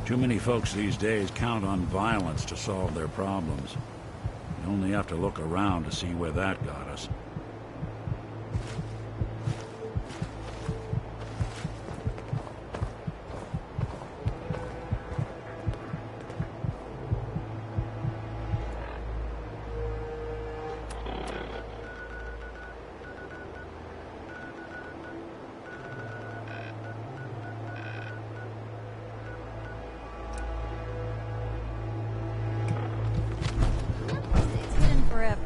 Too many folks these days count on violence to solve their problems. You only have to look around to see where that got us. It's hidden forever.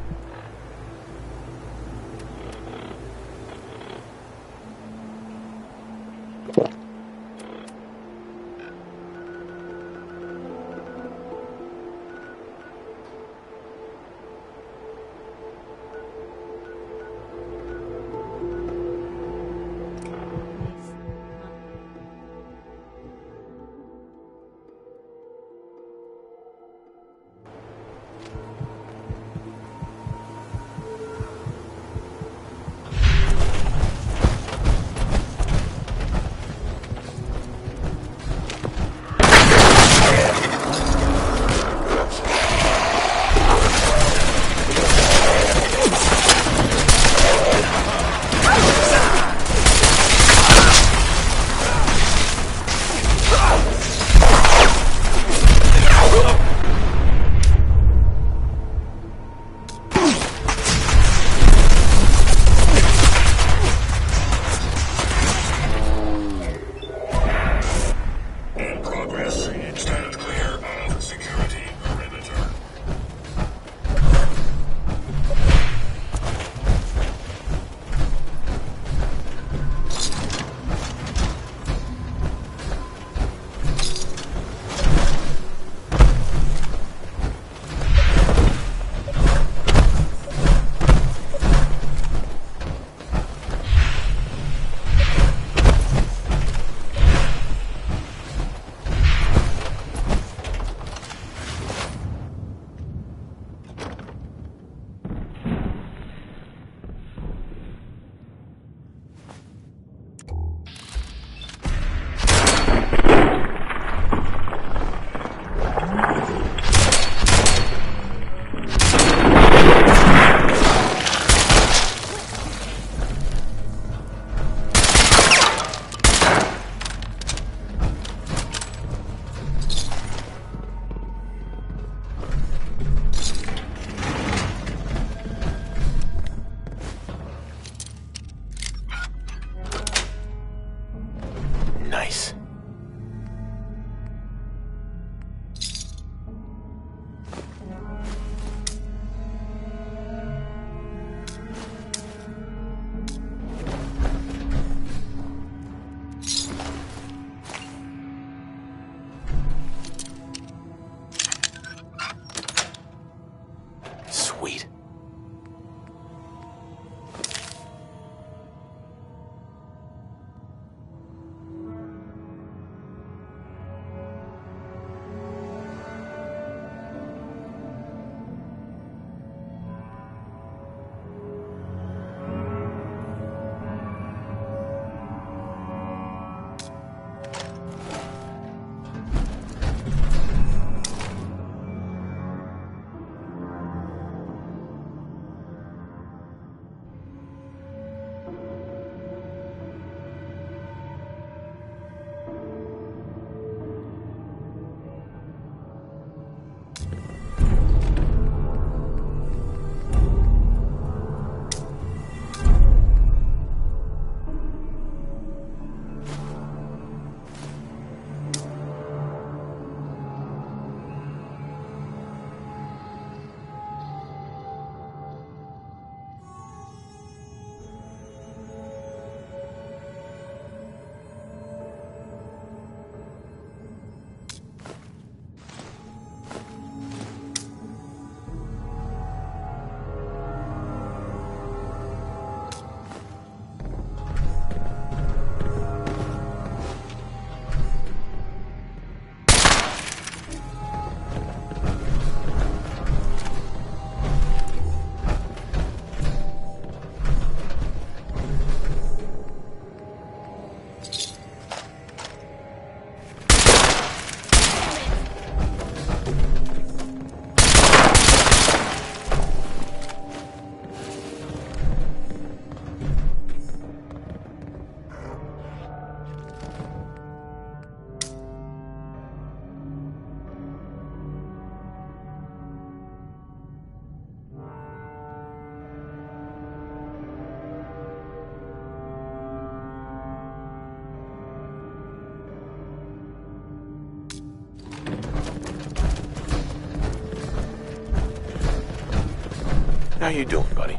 How you doing, buddy?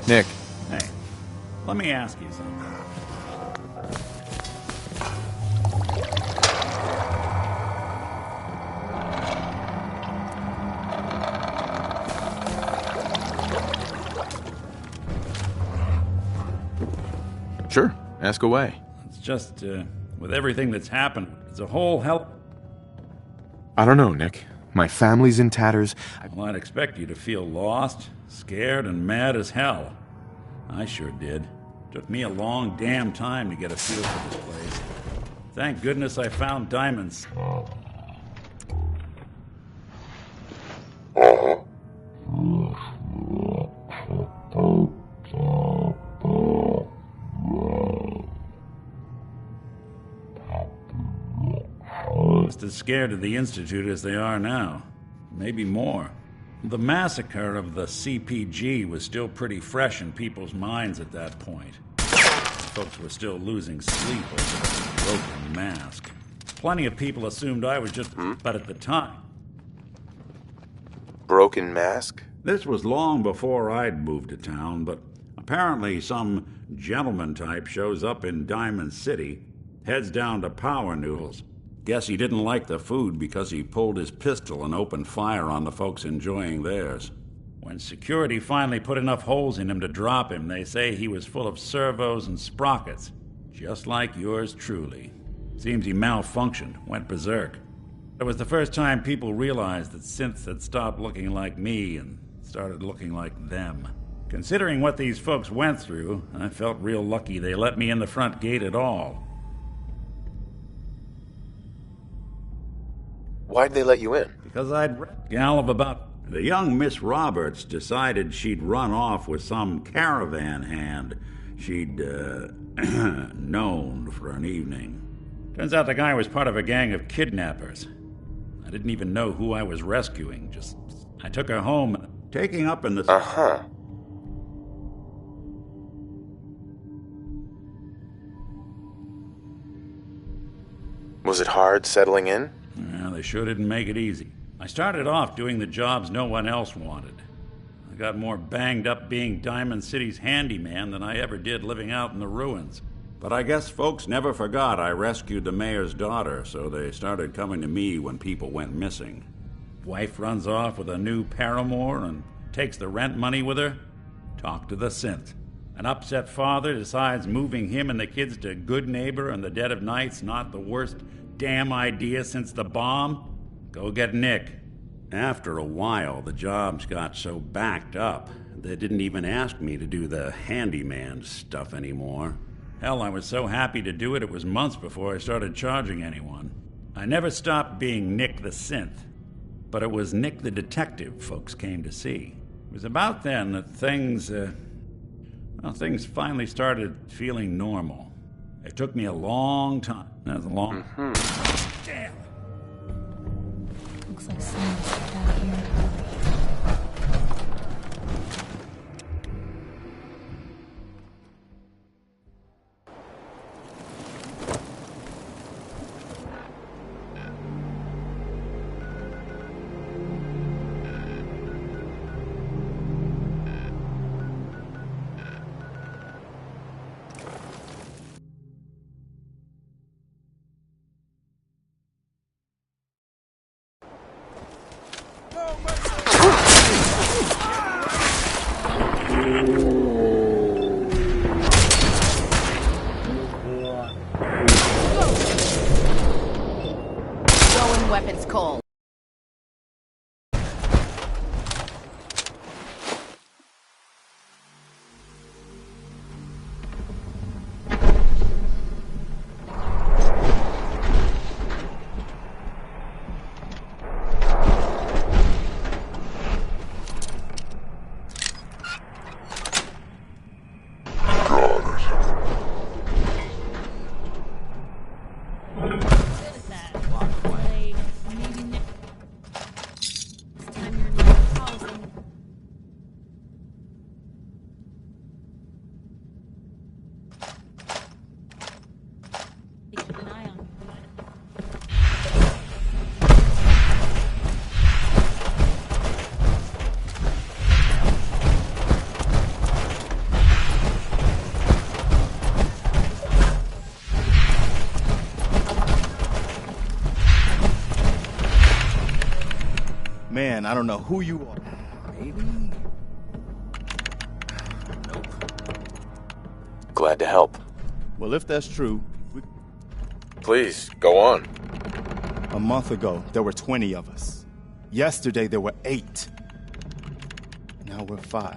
Nick. Hey, let me ask you something. Sure, ask away. It's just, with everything that's happened, it's a whole hell... I don't know, Nick. My family's in tatters. Well, I'd expect you to feel lost, scared, and mad as hell. I sure did. Took me a long damn time to get a feel for this place. Thank goodness I found diamonds. Just as scared of the Institute as they are now. Maybe more. The massacre of the CPG was still pretty fresh in people's minds at that point. Folks were still losing sleep over the broken mask. Plenty of people assumed I was just... But at the time... Broken mask? This was long before I'd moved to town, but apparently some gentleman type shows up in Diamond City, heads down to Power Noodles. Guess he didn't like the food because he pulled his pistol and opened fire on the folks enjoying theirs. When security finally put enough holes in him to drop him, they say he was full of servos and sprockets, just like yours truly. Seems he malfunctioned, went berserk. It was the first time people realized that synths had stopped looking like me and started looking like them. Considering what these folks went through, I felt real lucky they let me in the front gate at all. Why'd they let you in? Because I'd read a gal of about... The young Miss Roberts decided she'd run off with some caravan hand she'd, known for an evening. Turns out the guy was part of a gang of kidnappers. I didn't even know who I was rescuing, just... I took her home, taking up in the... Uh-huh. Was it hard settling in? Well, they sure didn't make it easy. I started off doing the jobs no one else wanted. I got more banged up being Diamond City's handyman than I ever did living out in the ruins. But I guess folks never forgot I rescued the mayor's daughter, so they started coming to me when people went missing. Wife runs off with a new paramour and takes the rent money with her. Talk to the synth. An upset father decides moving him and the kids to Good Neighbor in the dead of night's not the worst damn idea since the bomb. Go get Nick. After a while, the jobs got so backed up, they didn't even ask me to do the handyman stuff anymore. Hell, I was so happy to do it, it was months before I started charging anyone. I never stopped being Nick the Synth, but it was Nick the Detective folks came to see. It was about then that things finally started feeling normal. It took me a long time. That was a long... Damn. Looks like someone's out here. Going weapons cold. Man, I don't know who you are. Maybe? Nope. Glad to help. Well, if that's true, Please, go on. a month ago, there were 20 of us. Yesterday, there were 8. Now we're 5.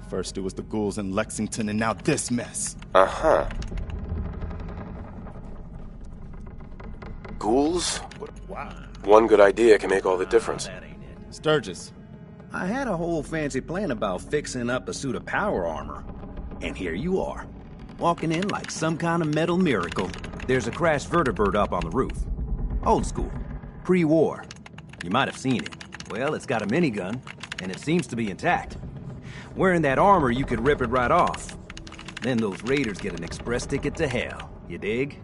First, it was the ghouls in Lexington, and now this mess. Uh-huh. Ghouls? Wow. One good idea can make all the difference. That ain't it. Sturgis, I had a whole fancy plan about fixing up a suit of power armor. And here you are, walking in like some kind of metal miracle. There's a crashed vertibird up on the roof. Old school, pre-war. You might have seen it. Well, it's got a minigun, and it seems to be intact. Wearing that armor, you could rip it right off. Then those raiders get an express ticket to hell. You dig?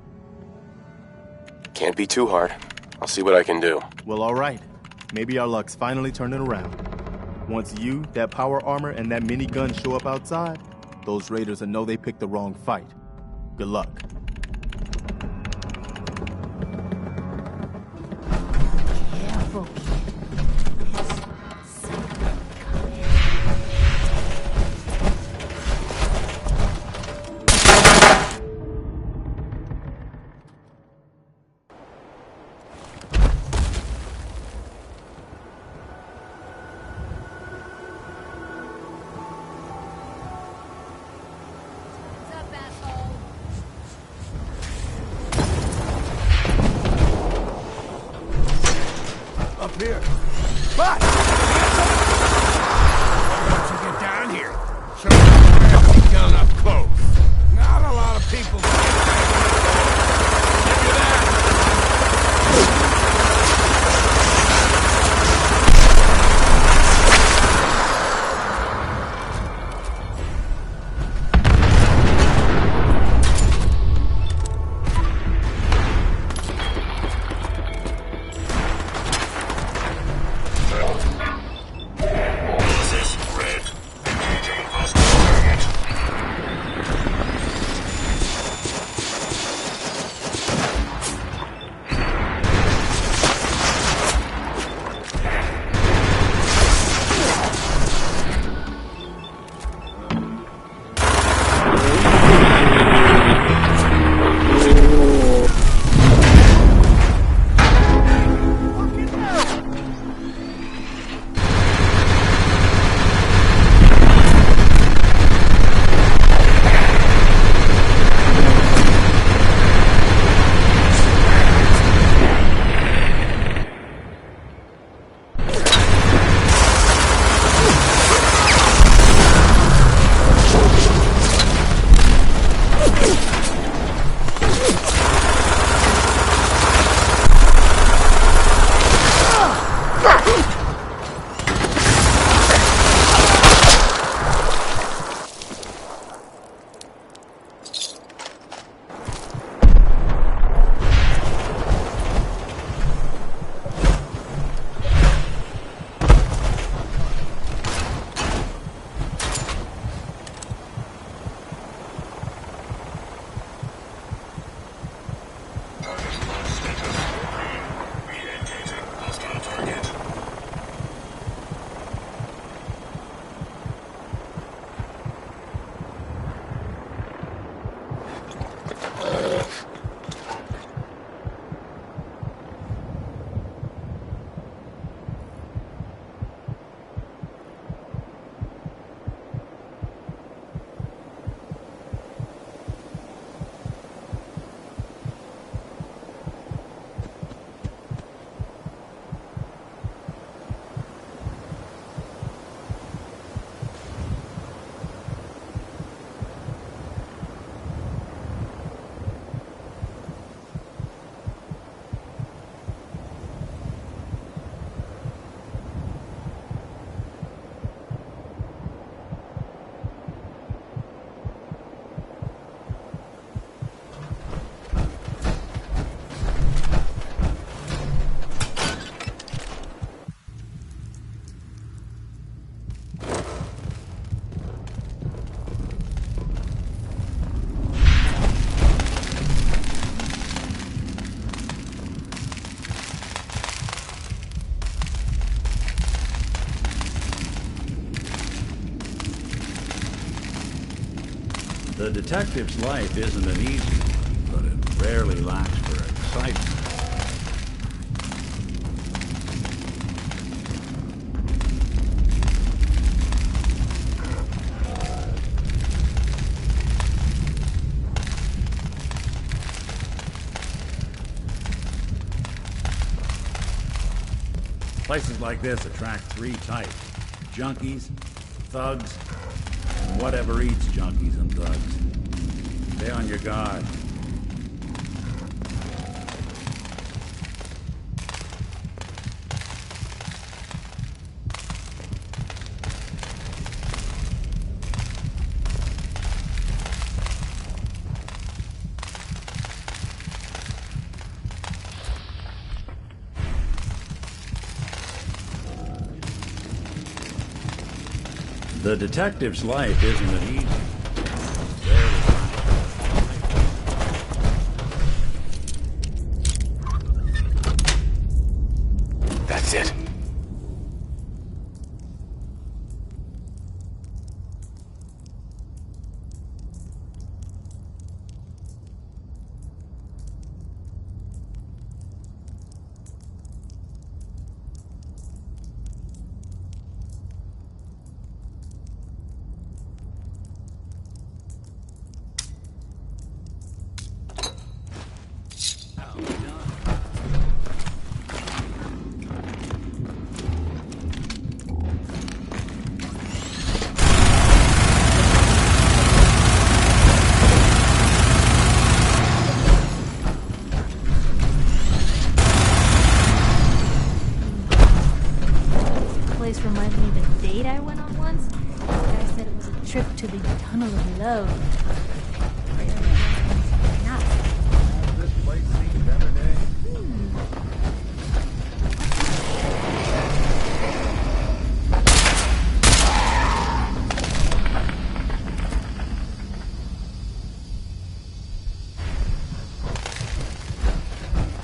Can't be too hard. I'll see what I can do. well, all right. Maybe our luck's finally turning around. Once you, that power armor, and that minigun show up outside, those raiders will know they picked the wrong fight. Good luck. Careful, kid. There's something coming. What's up, asshole? Up here. Once you get down here, show me the gun up close. Not a lot of people. The detective's life isn't an easy one, but it rarely lacks for excitement. Places like this attract three types: junkies, thugs, and whatever eats junkies and thugs. Stay on your guard. The detective's life isn't an easy. That's it. Place reminds me of a date I went on once. The guy said it was a trip to the Tunnel of Love. Not. This place seen better days.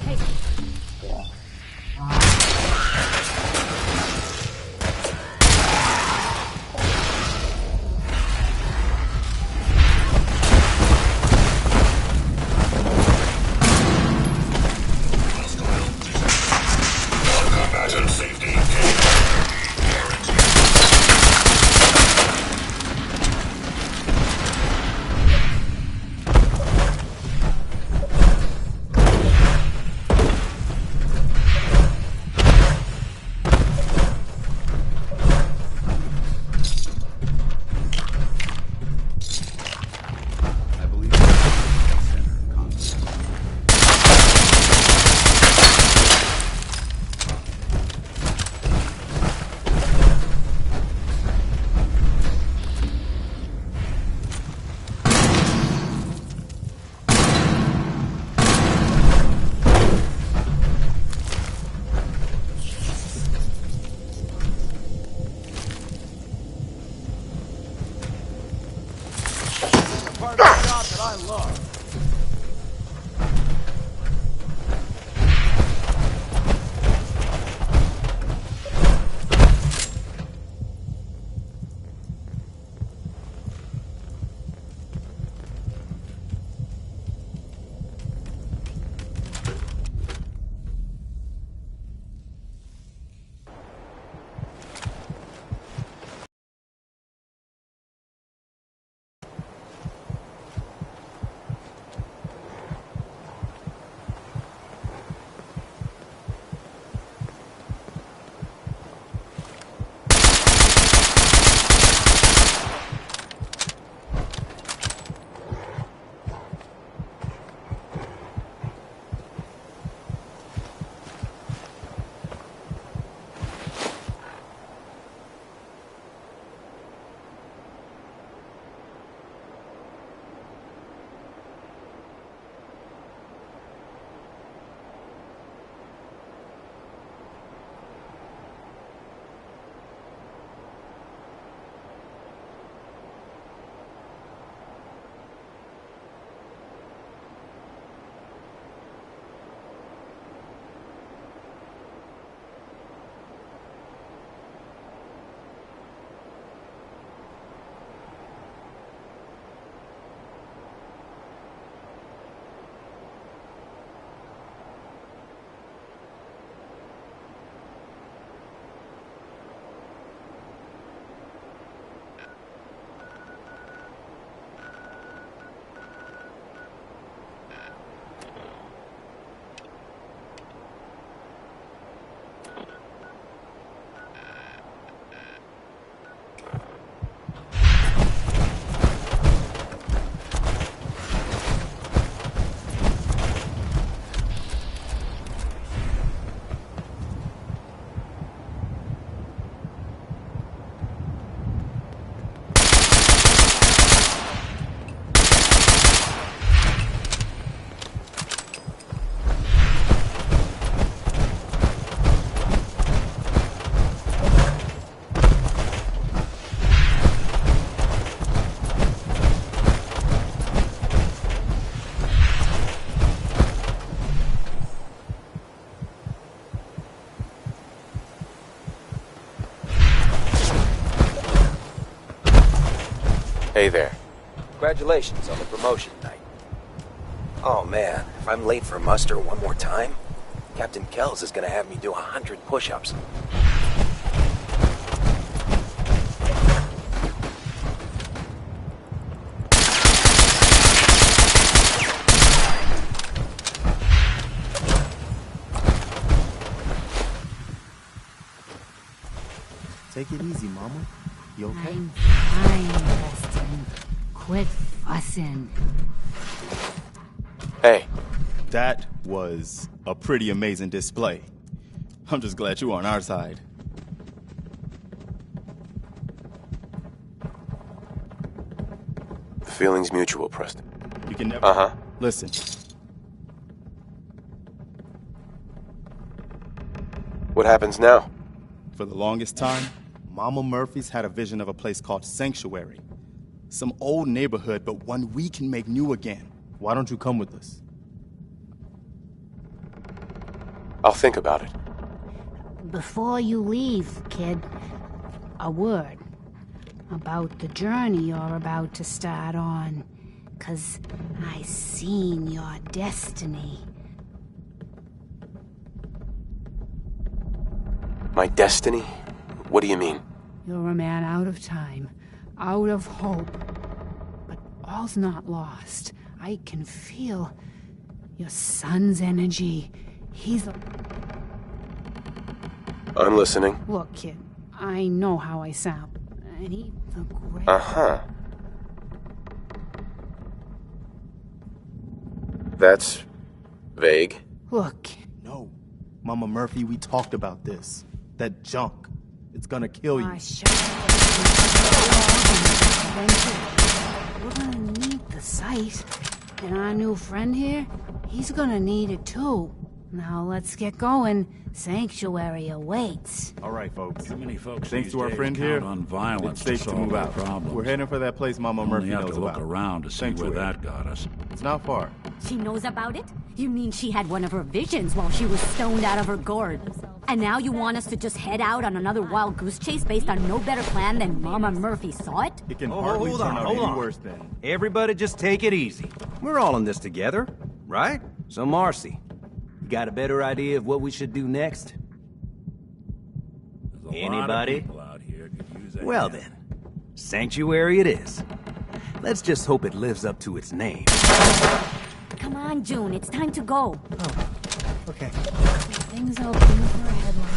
Hey, Hey there. Congratulations on the promotion night. Oh man, if I'm late for muster one more time, Captain Kells is gonna have me do 100 push-ups. Take it easy, Mama. You okay? I'm fine, Preston. Quit fussing. Hey, That was a pretty amazing display. I'm just glad you were on our side. the feeling's mutual, Preston. You can never... Uh-huh. Listen, What happens now? for the longest time, Mama Murphy's had a vision of a place called Sanctuary. Some old neighborhood, but one we can make new again. Why don't you come with us? I'll think about it. Before you leave, kid, a word about the journey you're about to start on. 'Cause I seen your destiny. My destiny? What do you mean? You're a man out of time, out of hope. But all's not lost. I can feel your son's energy. He's a... I'm listening. Look, kid, I know how I sound. And he's a great... Uh-huh. That's vague. Look, No. Mama Murphy, we talked about this. That junk. It's gonna kill you. I shall... We're gonna need the site. And our new friend here, he's gonna need it too. Now let's get going. Sanctuary awaits. All right, folks. Too many folks Thanks these to our days friend count here, on violence it's safe to solve move their out. problems. We're heading for that place Mama Only Murphy have knows to look about. around to see where Sanctuary. that got us. It's not far. She knows about it? You mean she had one of her visions while she was stoned out of her gourd? And now you want us to just head out on another wild goose chase based on no better plan than Mama Murphy saw it? It can hardly hold turn on, out hold any on. worse than... Everybody just take it easy. We're all in this together, right? So Marcy, you got a better idea of what we should do next? There's a Anybody? lot of people out here could use a Well hand. then, Sanctuary it is. Let's just hope it lives up to its name. Come on, June, it's time to go. Okay. Things open for a headline.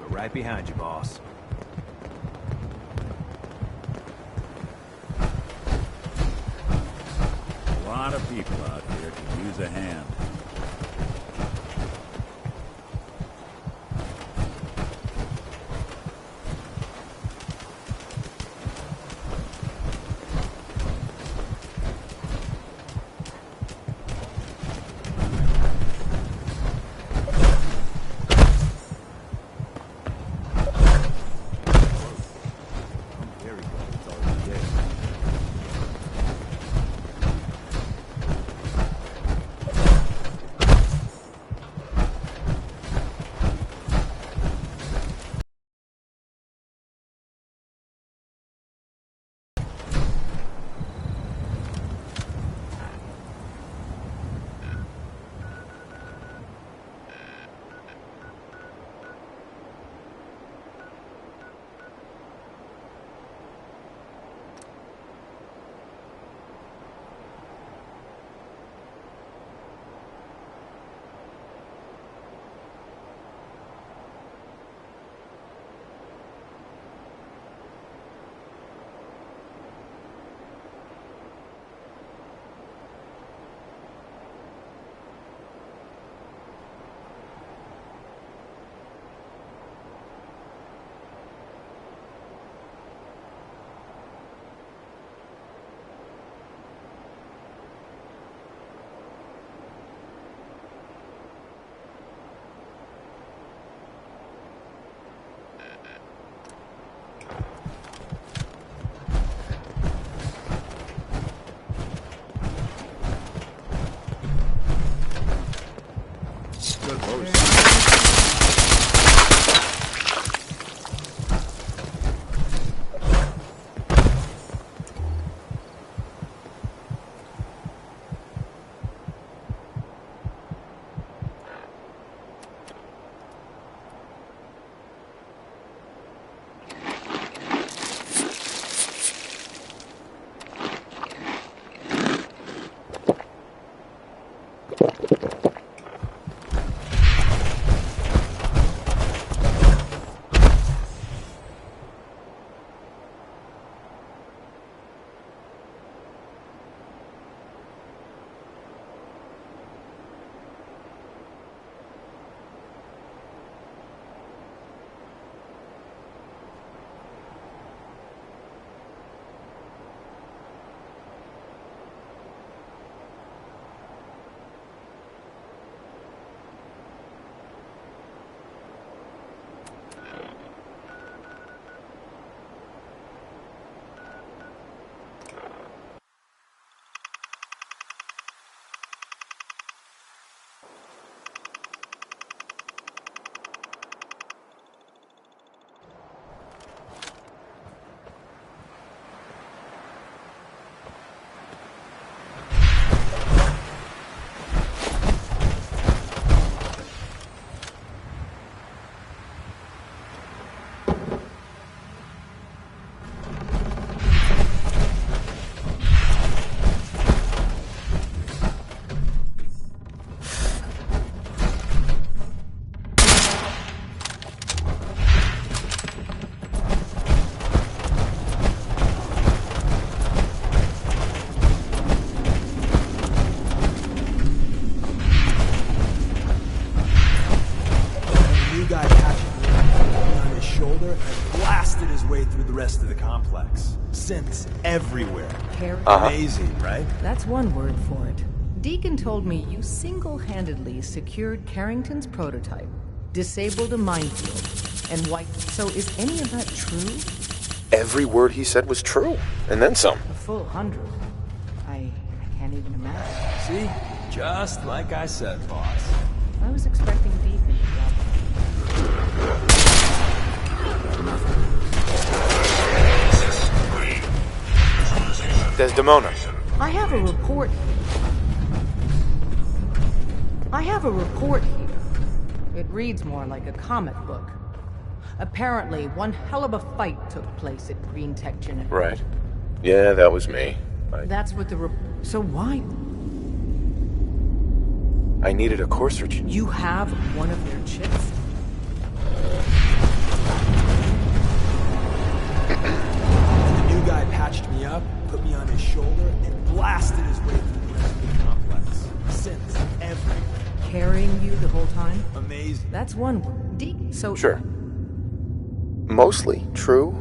We're right behind you, boss. A lot of people out here could use a hand. Very good. It's already dead. rest of the complex. Synths everywhere. Amazing, right? That's one word for it. Deacon told me you single-handedly secured Carrington's prototype, disabled a minefield, and wiped... So is any of that true? Every word he said was true, and then some. A full 100. I can't even imagine. See? Just like I said, boss. I was expecting Deacon to drop Desdemona. I have a report here. It reads more like a comic book. Apparently, one hell of a fight took place at Green Tech Genetics. Right. Yeah, that was me. That's what the So why? I needed a Courser chip. You have one of their chips? The new guy patched me up, put me on his shoulder, and blasted his way through the rest of the complex. Synths everywhere. Carrying you the whole time? Amazing. That's one word. Sure. Mostly true,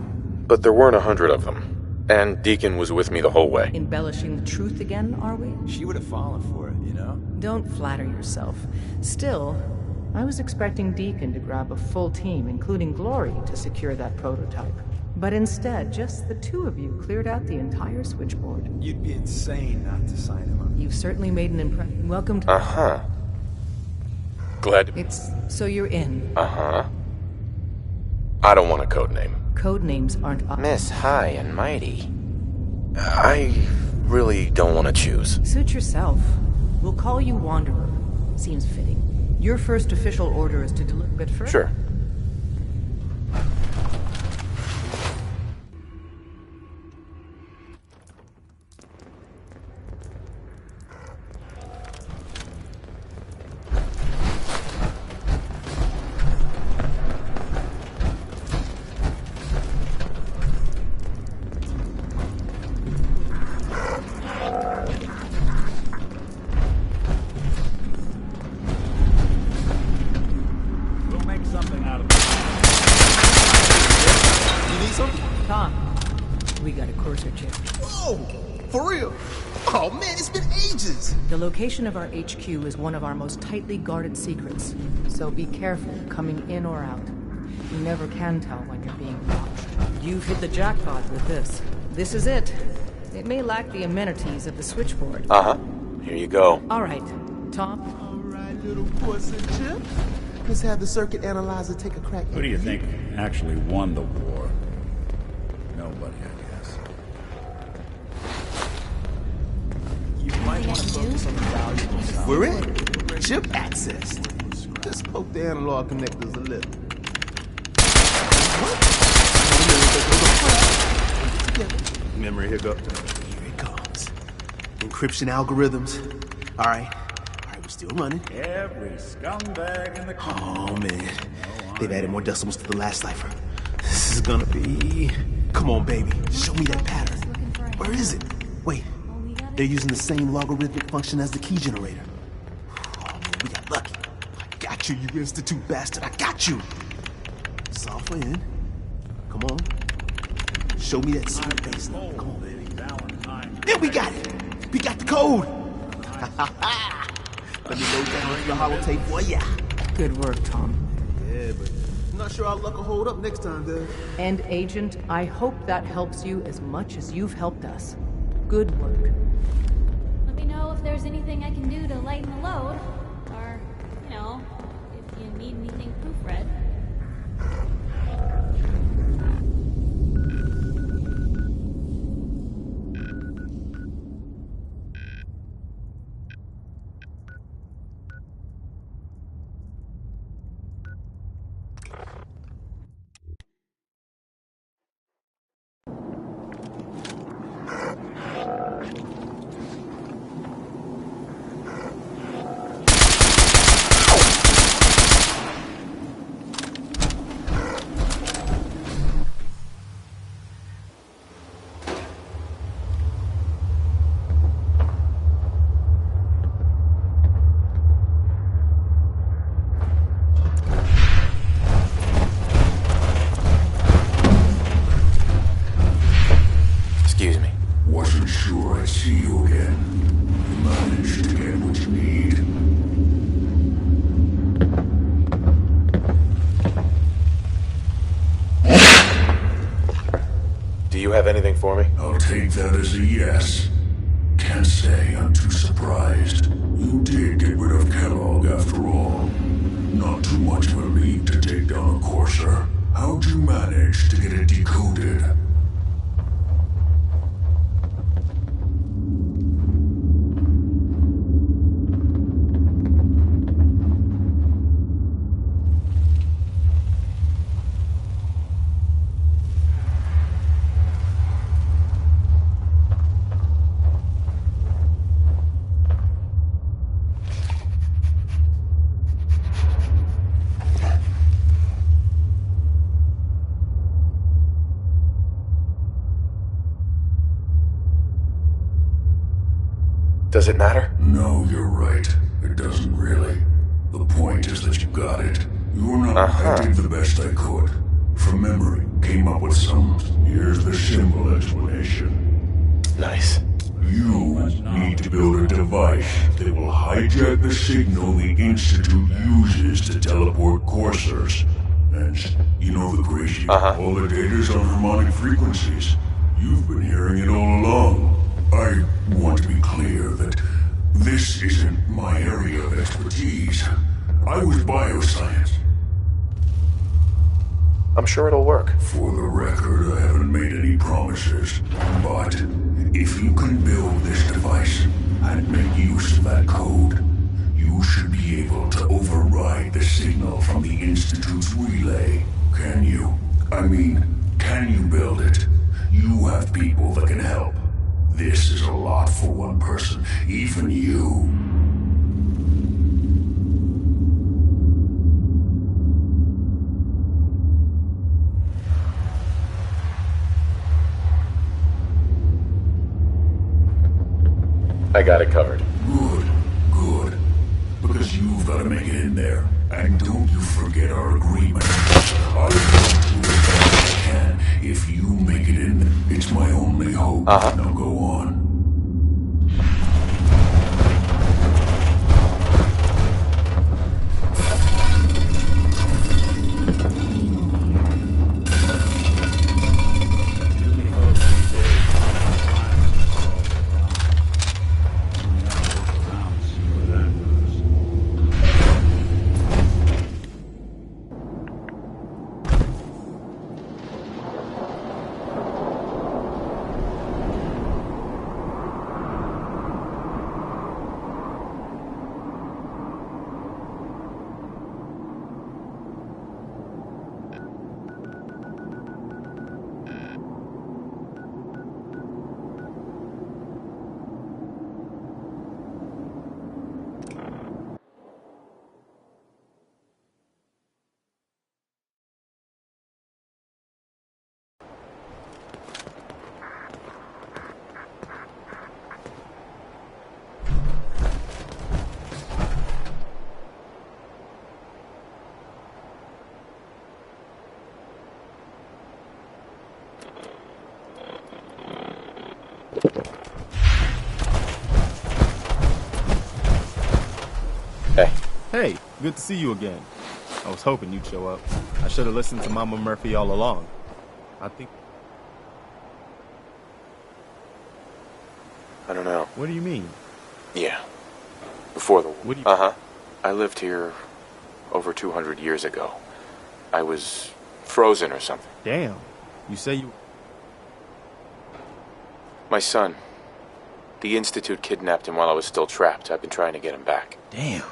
but there weren't 100 of them. And Deacon was with me the whole way. Embellishing the truth again, are we? She would have fallen for it, you know? Don't flatter yourself. Still, I was expecting Deacon to grab a full team, including Glory, to secure that prototype. But instead, just the two of you cleared out the entire switchboard. You'd be insane not to sign him up. You've certainly made an impression. Welcome to... Uh-huh. Glad to... So you're in. Uh-huh. I don't want a code name. Code names aren't... Miss High and Mighty. I really don't want to choose. Suit yourself. We'll call you Wanderer. Seems fitting. Your first official order is to deliver it first? Sure. The location of our HQ is one of our most tightly guarded secrets, so be careful coming in or out. You never can tell when you're being watched. You've hit the jackpot with this. This is it. It may lack the amenities of the switchboard. Uh-huh. Here you go. All right, Tom. All right, little puss and chip. Let's have the circuit analyzer take a crack. Who do you think actually won the war? Nobody, I guess. You might want to focus on the valuable side. We're in. Chip access. Let's poke the analog connectors a little. What? Memory hiccup. Here it comes. Encryption algorithms. All right, we're still running. Every scumbag in the country. Oh, man. They've added more decimals to the last cipher. This is gonna be... Come on, baby. Show me that pattern. Where is it? Wait. They're using the same logarithmic function as the key generator. Oh, man, we got lucky. I got you, you institute bastard. I got you. Software in. Come on. Show me that secret baseline. Come on, baby. Then we got it. We got the code. Let me load that onto the holotape for ya. Good work, Tom. Yeah, but I'm not sure our luck will hold up next time, Dad. And Agent, I hope that helps you as much as you've helped us. Good work. Let me know if there's anything I can do to lighten the load. Or, you know, if you need anything proofread. Excuse me. Wasn't sure I'd see you again. You managed to get what you need. Do you have anything for me? I'll take that as a yes. Can't say I'm too surprised. You did get rid of Kellogg after all. Not too much of a leap to take down a Courser. How'd you manage to get it decoded? Does it matter? No, you're right. It doesn't really. The point is that you got it. You're not. I did the best I could. From memory, came up with some. Here's the simple explanation. Nice. You need to build a device that will hijack the signal the Institute uses to teleport coursers. And you know the crazy. All the data's on harmonic frequencies. You've been hearing it all along. I want to be clear that this isn't my area of expertise. I was bioscience. I'm sure it'll work. For the record, I haven't made any promises. But if you can build this device and make use of that code, you should be able to override the signal from the Institute's relay. Can you? I mean, can you build it? You have people that can help. This is a lot for one person, even you. I got it covered. Good, good. Because you've got to make it in there. And don't you forget our agreement. I'll do the best I can. If you make it in there, it's my only hope. Now go on. Hey, good to see you again. I was hoping you'd show up. I should have listened to Mama Murphy all along. I don't know. What do you mean? Yeah. Before the war. What do you... I lived here over 200 years ago. I was frozen or something. Damn. You say you... My son. The Institute kidnapped him while I was still trapped. I've been trying to get him back. Damn.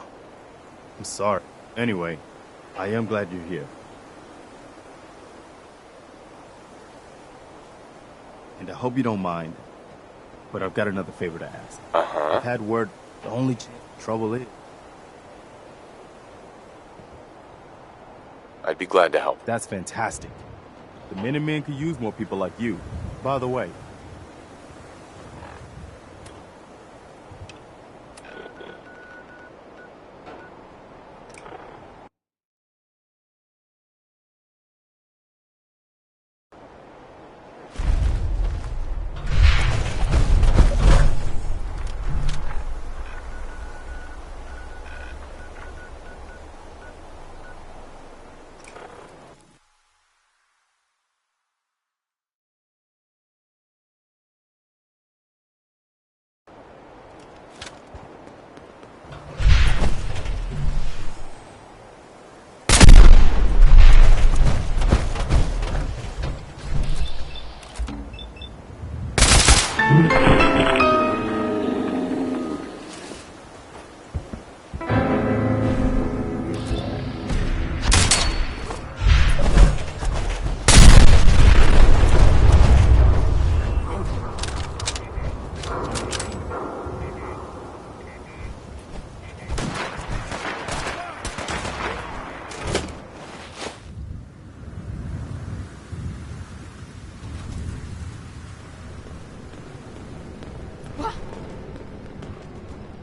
I'm sorry. Anyway, I am glad you're here. And I hope you don't mind, but I've got another favor to ask. I've had word the only trouble is... I'd be glad to help. That's fantastic. The Minutemen could use more people like you. By the way,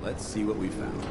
Let's see what we found.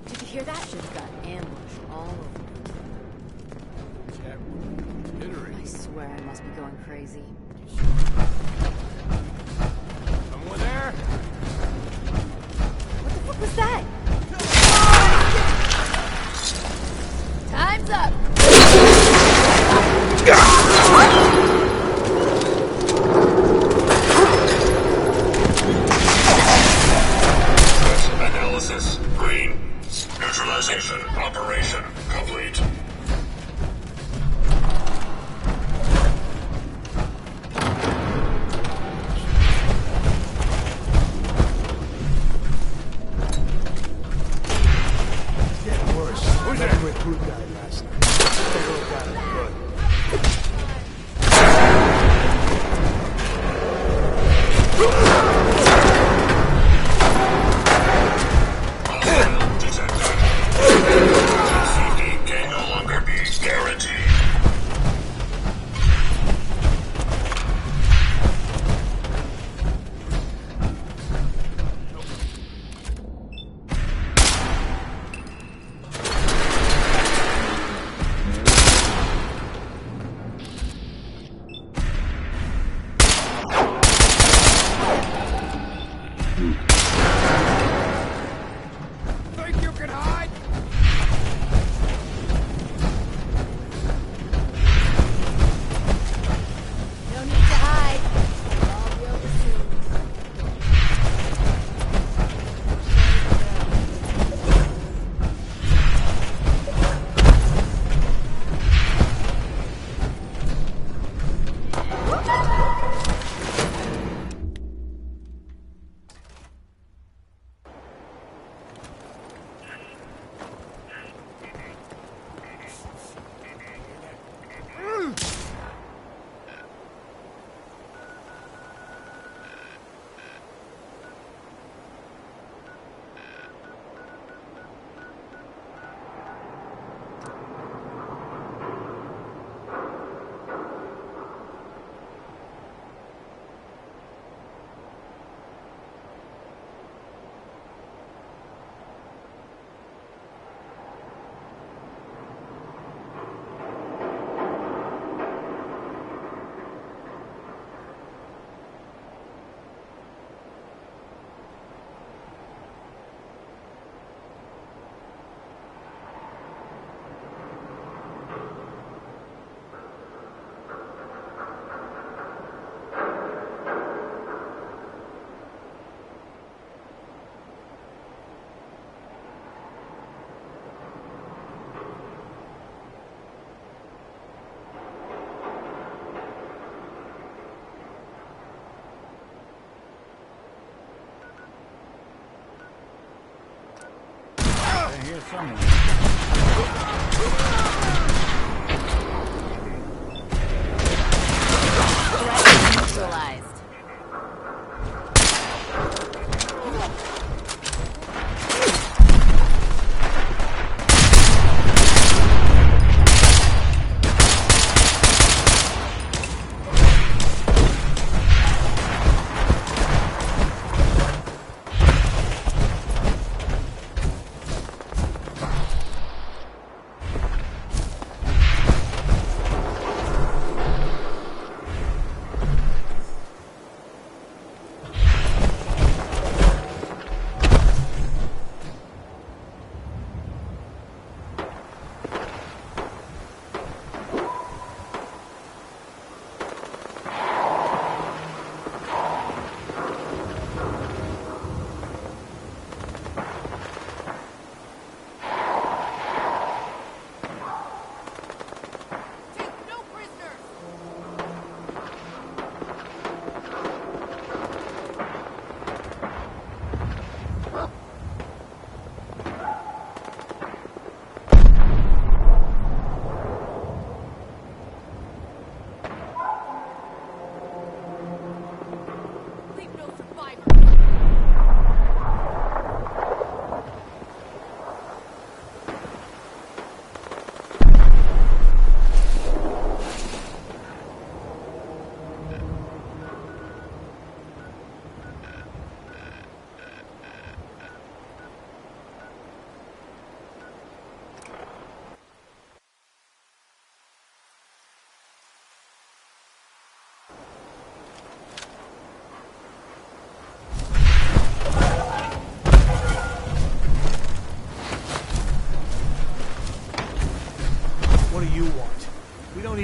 Did you hear that? Should've got ambushed all over. I swear I must be going crazy. Someone there? What the fuck was that? Time's up! Analysis green. Neutralization operation complete. Getting worse. Who's that recruit guy last night? Safety can no longer be guaranteed. Think you can hide? No need to hide. It'll all be over soon. They're here somewhere. Threat neutralized.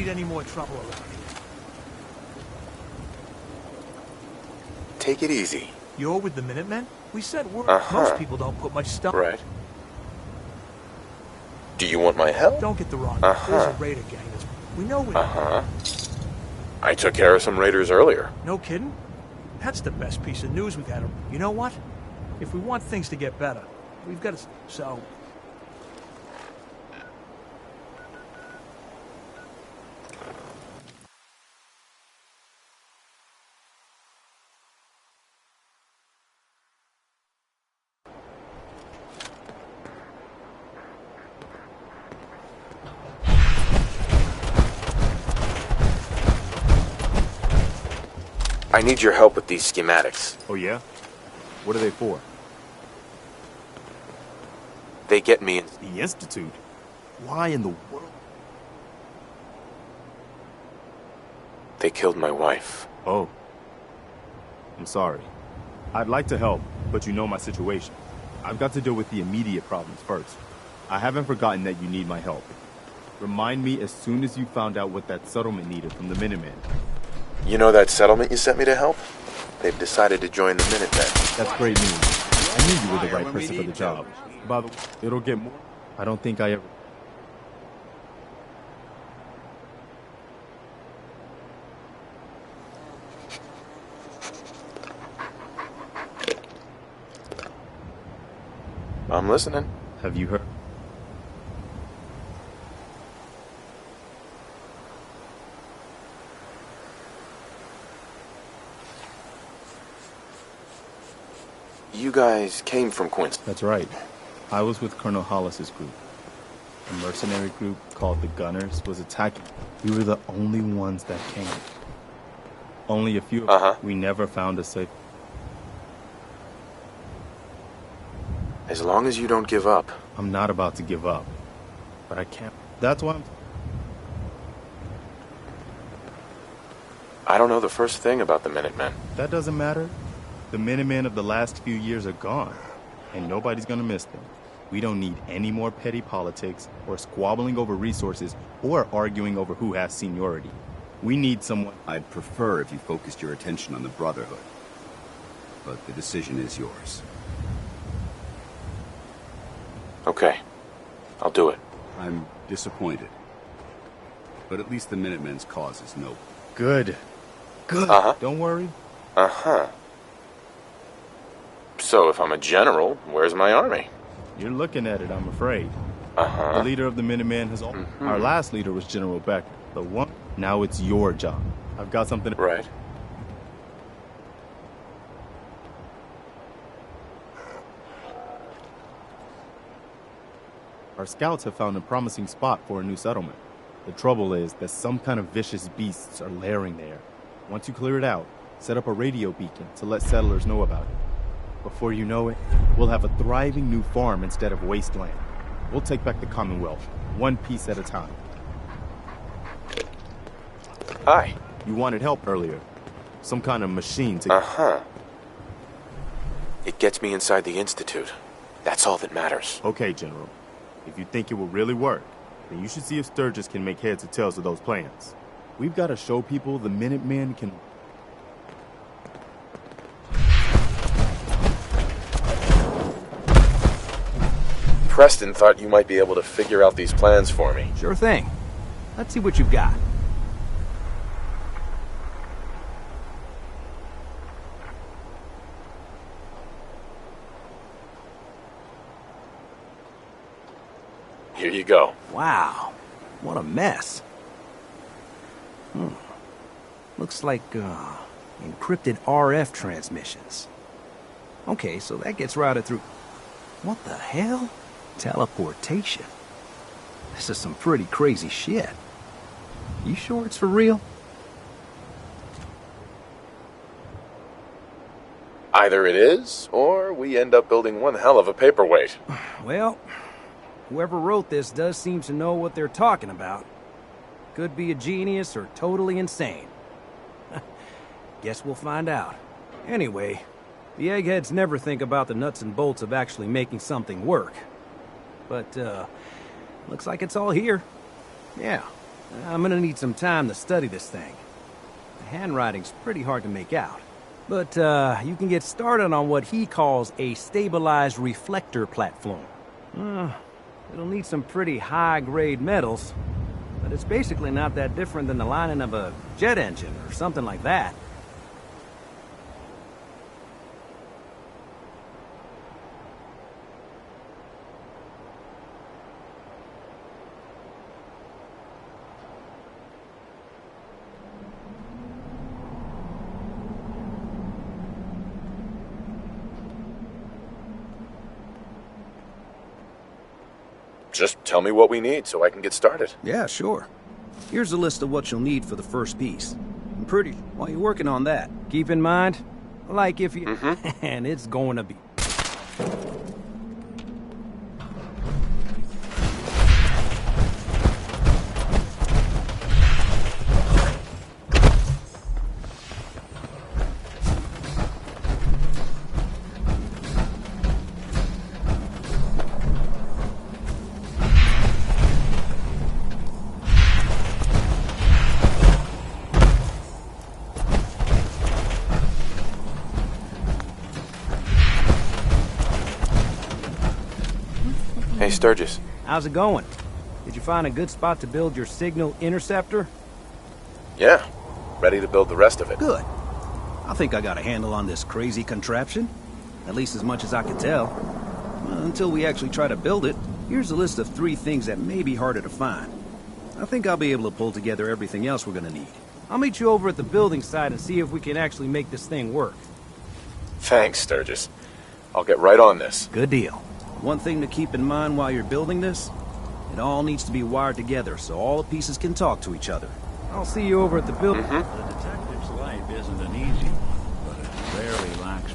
need any more trouble around here. Take it easy. You're with the Minutemen? We said we're... Uh-huh. Most people don't put much stuff... Right. Do you want my help? Don't get the wrong... Uh-huh. There's a raider gang that's... We know we... Uh-huh. I took care of some raiders earlier. No kidding? That's the best piece of news we've had. You know what? If we want things to get better, we've got to... So... I need your help with these schematics. Oh, yeah? What are they for? They get me in... The Institute? Why in the world? They killed my wife. Oh. I'm sorry. I'd like to help, but you know my situation. I've got to deal with the immediate problems first. I haven't forgotten that you need my help. Remind me as soon as you found out what that settlement needed from the Minutemen. You know that settlement you sent me to help? They've decided to join the Minutemen. That's great news. I knew you were the right person for the job. By the way, it'll get more... I don't think I ever... I'm listening. Have you heard? You guys came from Quincy. That's right. I was with Colonel Hollis's group. A mercenary group called the Gunners was attacking. We were the only ones that came. Only a few. We never found a safe. As long as you don't give up. I'm not about to give up. But I can't. That's why I don't know the first thing about the Minutemen. That doesn't matter. The Minutemen of the last few years are gone, and nobody's gonna miss them. We don't need any more petty politics, or squabbling over resources, or arguing over who has seniority. We need someone... I'd prefer if you focused your attention on the Brotherhood. But the decision is yours. Okay. I'll do it. I'm disappointed. But at least the Minutemen's cause is noble. Good. Good. Don't worry. So if I'm a general, where's my army? You're looking at it, I'm afraid. The leader of the Minutemen has... Our last leader was General Becker. The one... Now it's your job. I've got something... Right. Our scouts have found a promising spot for a new settlement. The trouble is that some kind of vicious beasts are lairing there. Once you clear it out, set up a radio beacon to let settlers know about it. Before you know it, we'll have a thriving new farm instead of wasteland. We'll take back the Commonwealth, one piece at a time. Hi. You wanted help earlier. Some kind of machine to... It gets me inside the Institute. That's all that matters. Okay, General. If you think it will really work, then you should see if Sturgis can make heads or tails of those plans. We've got to show people the Minutemen can... Preston thought you might be able to figure out these plans for me. Sure thing. Let's see what you've got. Here you go. Wow. What a mess. Looks like, encrypted RF transmissions. Okay, so that gets routed through... What the hell? Teleportation. This is some pretty crazy shit. You sure it's for real? Either it is, or we end up building one hell of a paperweight. Well, whoever wrote this does seem to know what they're talking about. Could be a genius or totally insane. Guess we'll find out. Anyway, the eggheads never think about the nuts and bolts of actually making something work. But, looks like it's all here. Yeah, I'm gonna need some time to study this thing. The handwriting's pretty hard to make out. But, you can get started on what he calls a stabilized reflector platform. It'll need some pretty high-grade metals, but it's basically not that different than the lining of a jet engine or something like that. Just tell me what we need so I can get started. Yeah, sure. Here's a list of what you'll need for the first piece. And pretty, while you're working on that, keep in mind, like if you... and it's going to be... Hey, Sturgis. How's it going? Did you find a good spot to build your signal interceptor? Yeah, ready to build the rest of it. Good. I think I got a handle on this crazy contraption. At least as much as I can tell. Well, until we actually try to build it, here's a list of 3 things that may be harder to find. I think I'll be able to pull together everything else we're gonna need. I'll meet you over at the building site and see if we can actually make this thing work. Thanks, Sturgis. I'll get right on this. Good deal. One thing to keep in mind while you're building this, it all needs to be wired together so all the pieces can talk to each other. I'll see you over at the building. The detective's life isn't an easy one, but it rarely lacks.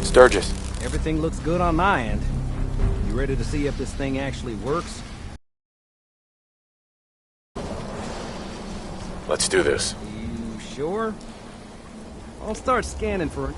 Sturgis. Everything looks good on my end. You ready to see if this thing actually works? Let's do this. You sure? I'll start scanning for...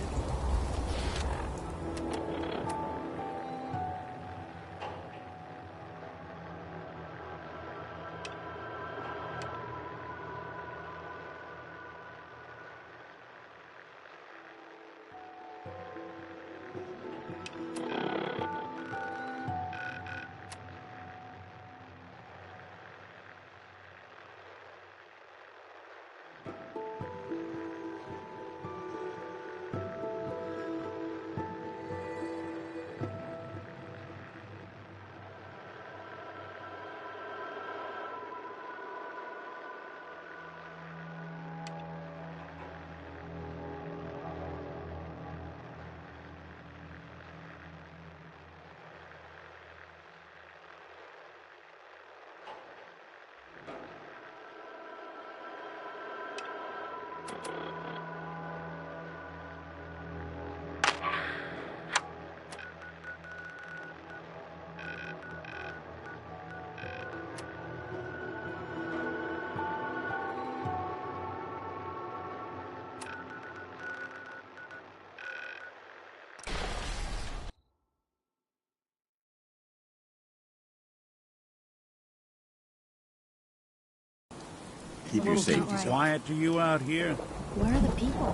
Keep your safety quiet to you out here. Where are the people?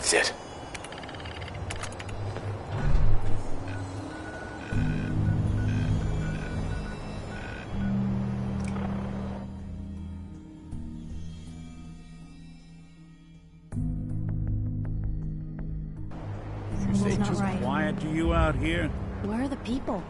That's it. Something's not right. Quiet to you out here? Where are the people?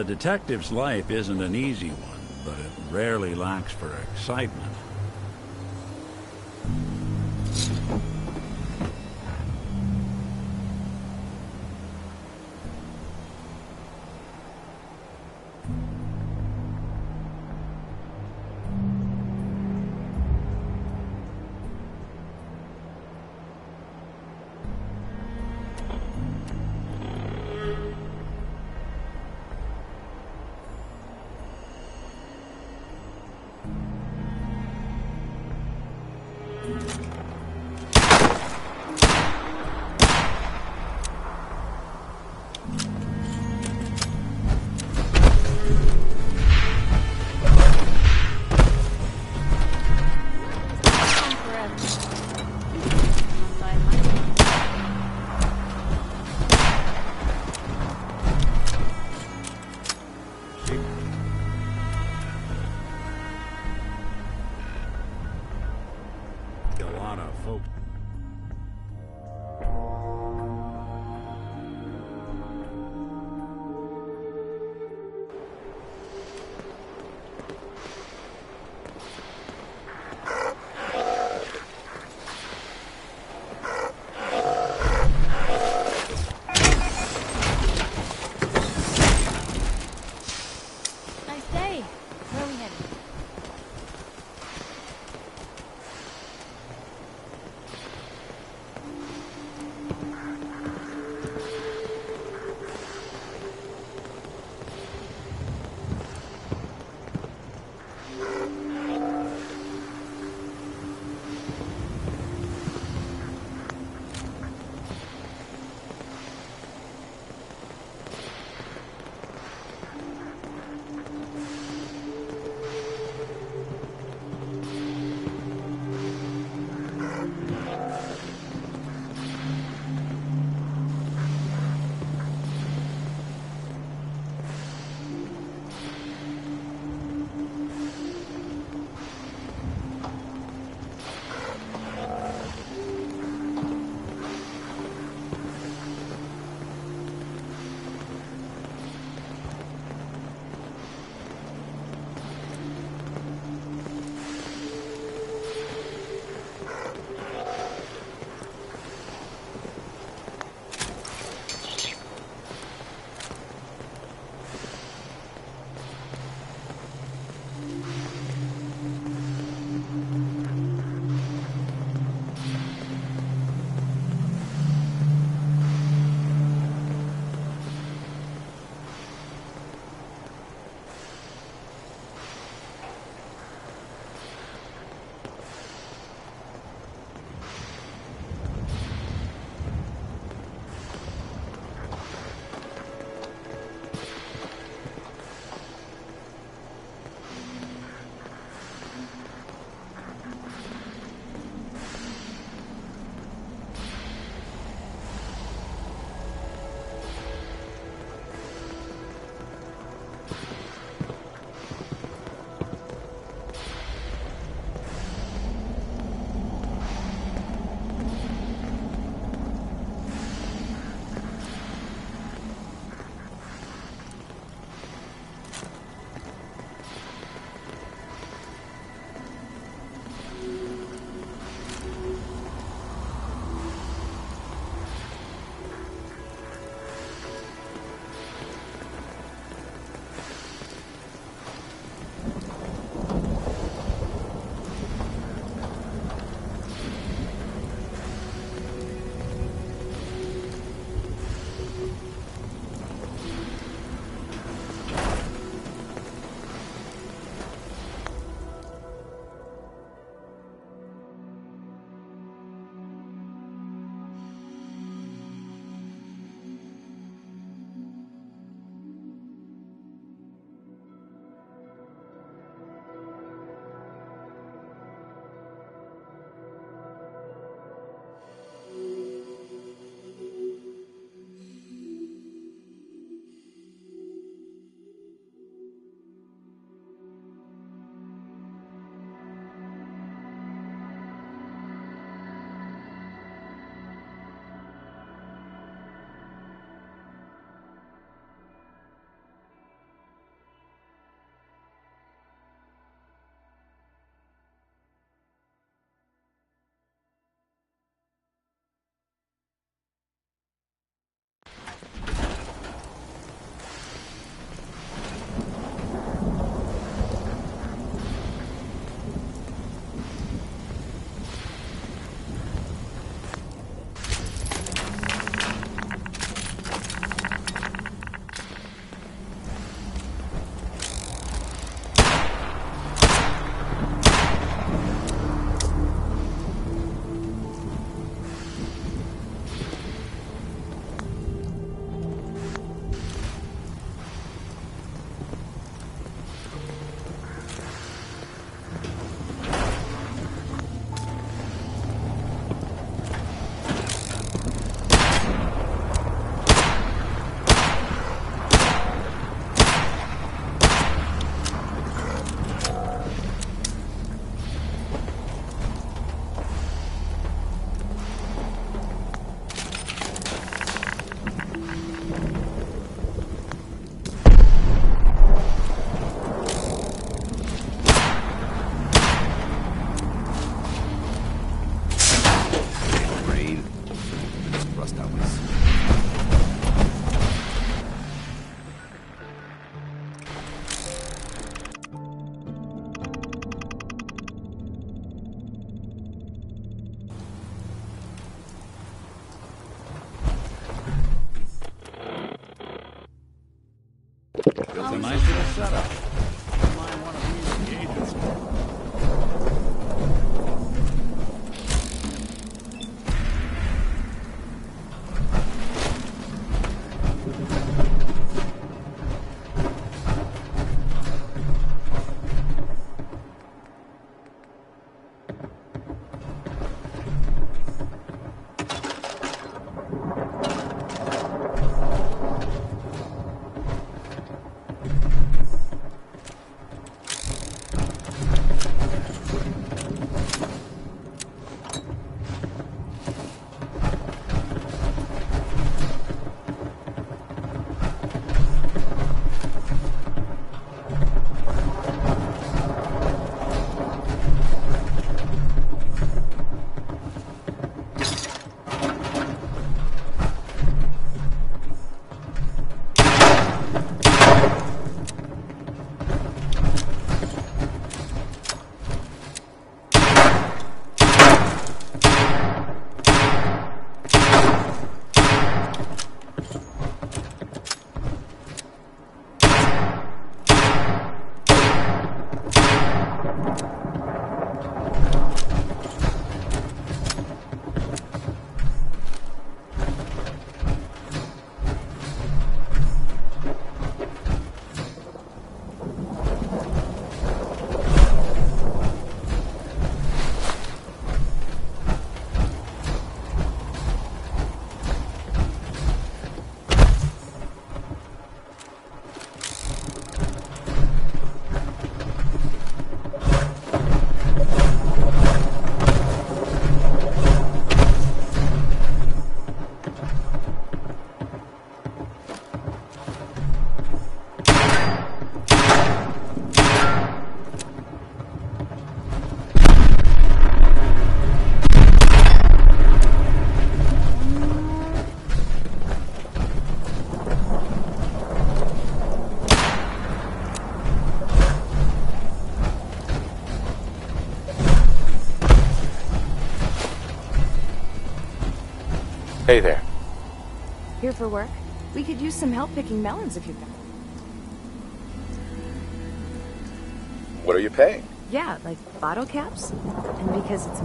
The detective's life isn't an easy one, but it rarely lacks for excitement. Hey there. Here for work? We could use some help picking melons if you've got. What are you paying? Yeah, like bottle caps? And because it's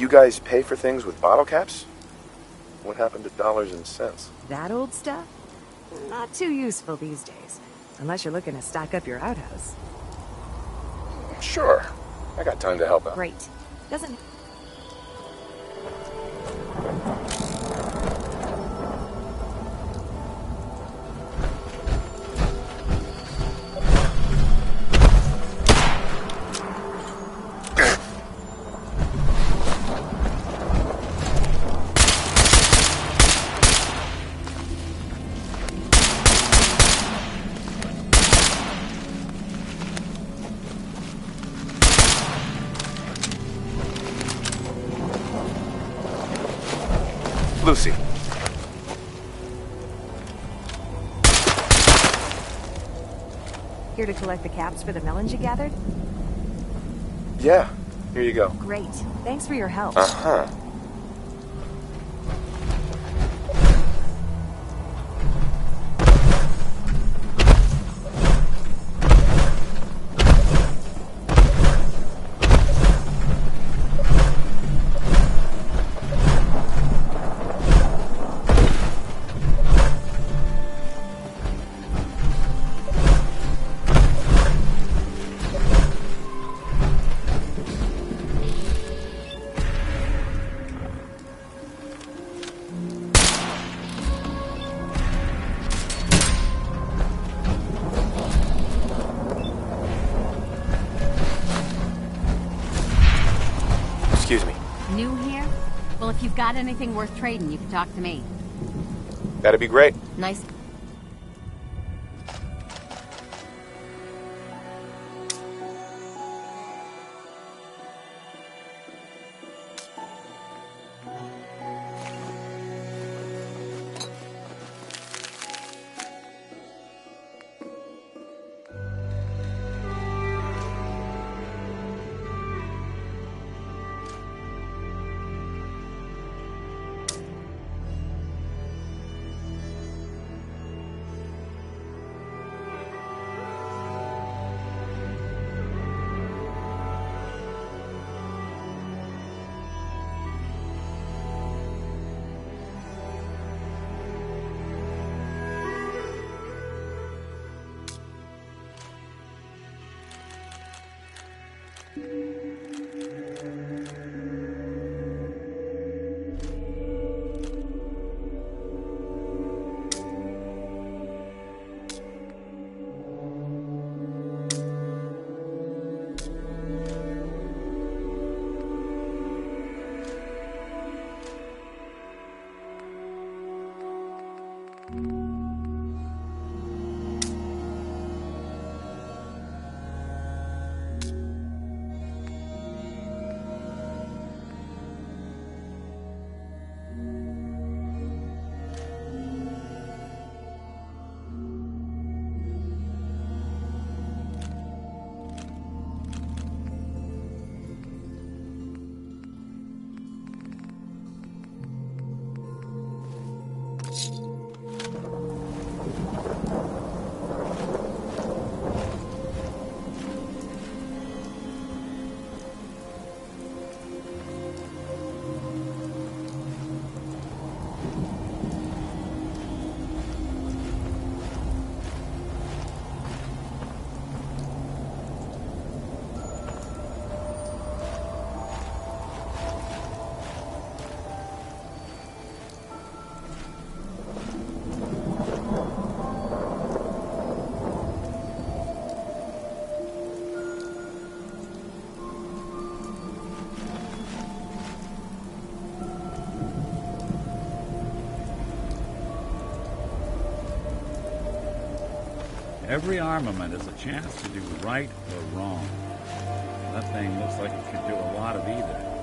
You guys pay for things with bottle caps? What happened to dollars and cents? that old stuff? Not too useful these days. Unless you're looking to stock up your outhouse. Sure. I got time to help out. Great. Doesn't... Lucy. Here to collect the caps for the melons you gathered? Yeah, here you go. Great. Thanks for your help. Uh-huh. Excuse me. New here? Well, if you've got anything worth trading, you can talk to me. That'd be great. Nice. Every armament is a chance to do right or wrong. That thing looks like it could do a lot of either.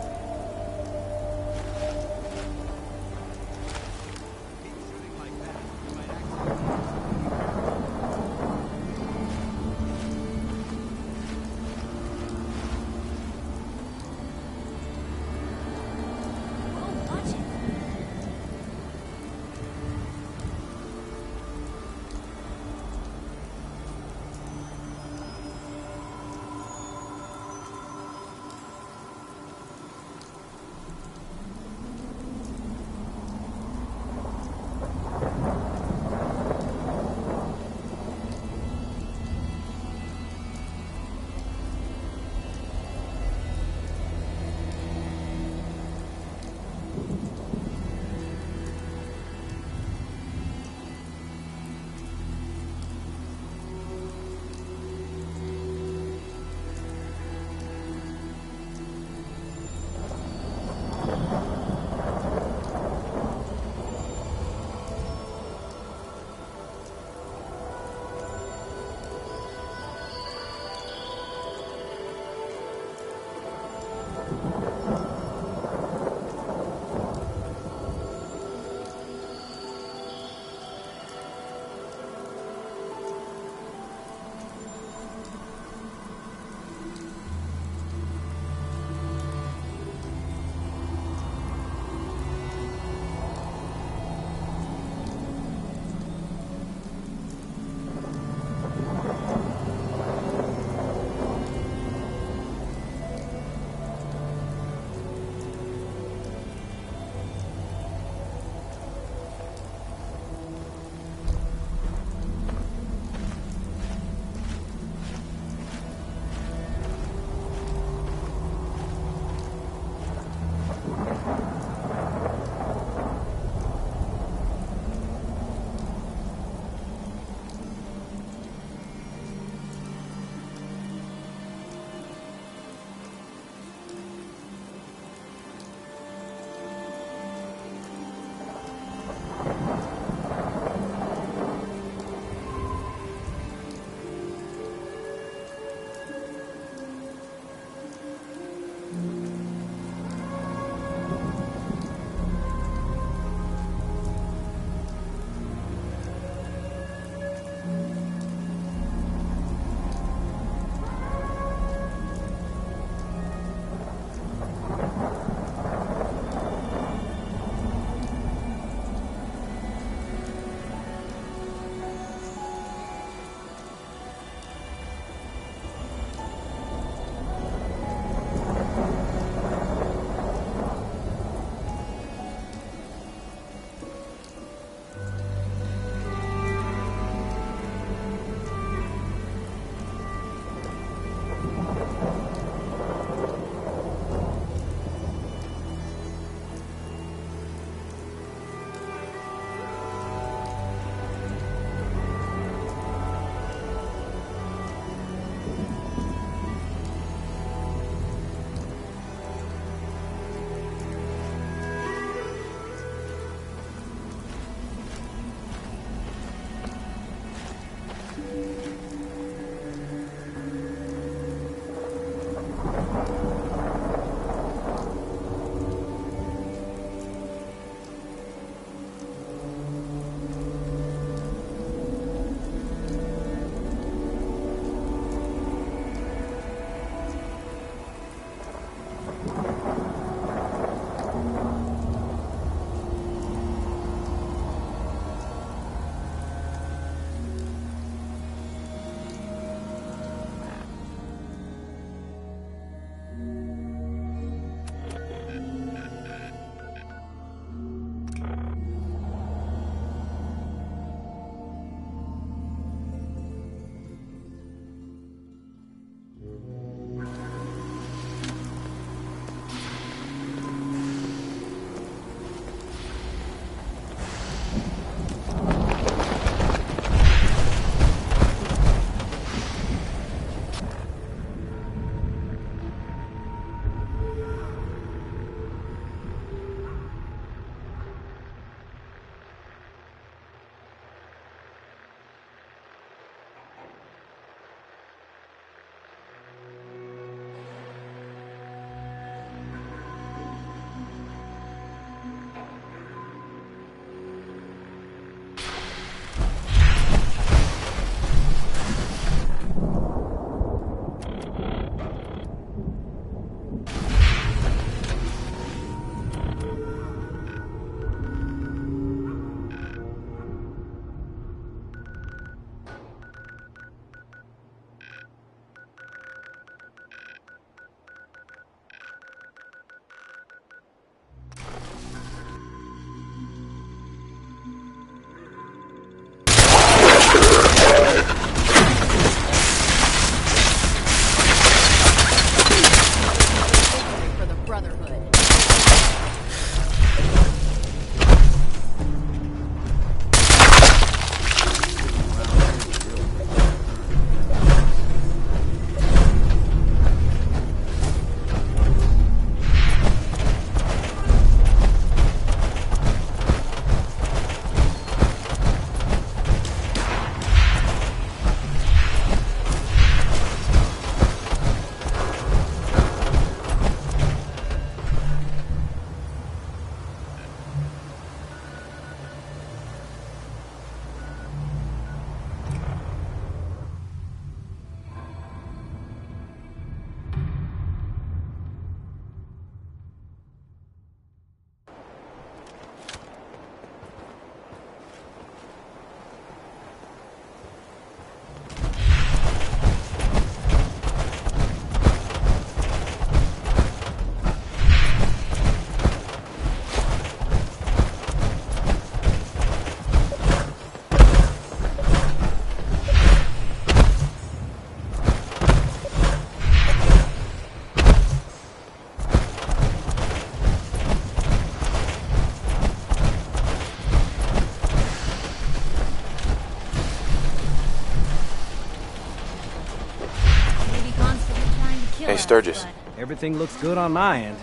kill Hey, us, Sturgis. but Everything looks good on my end.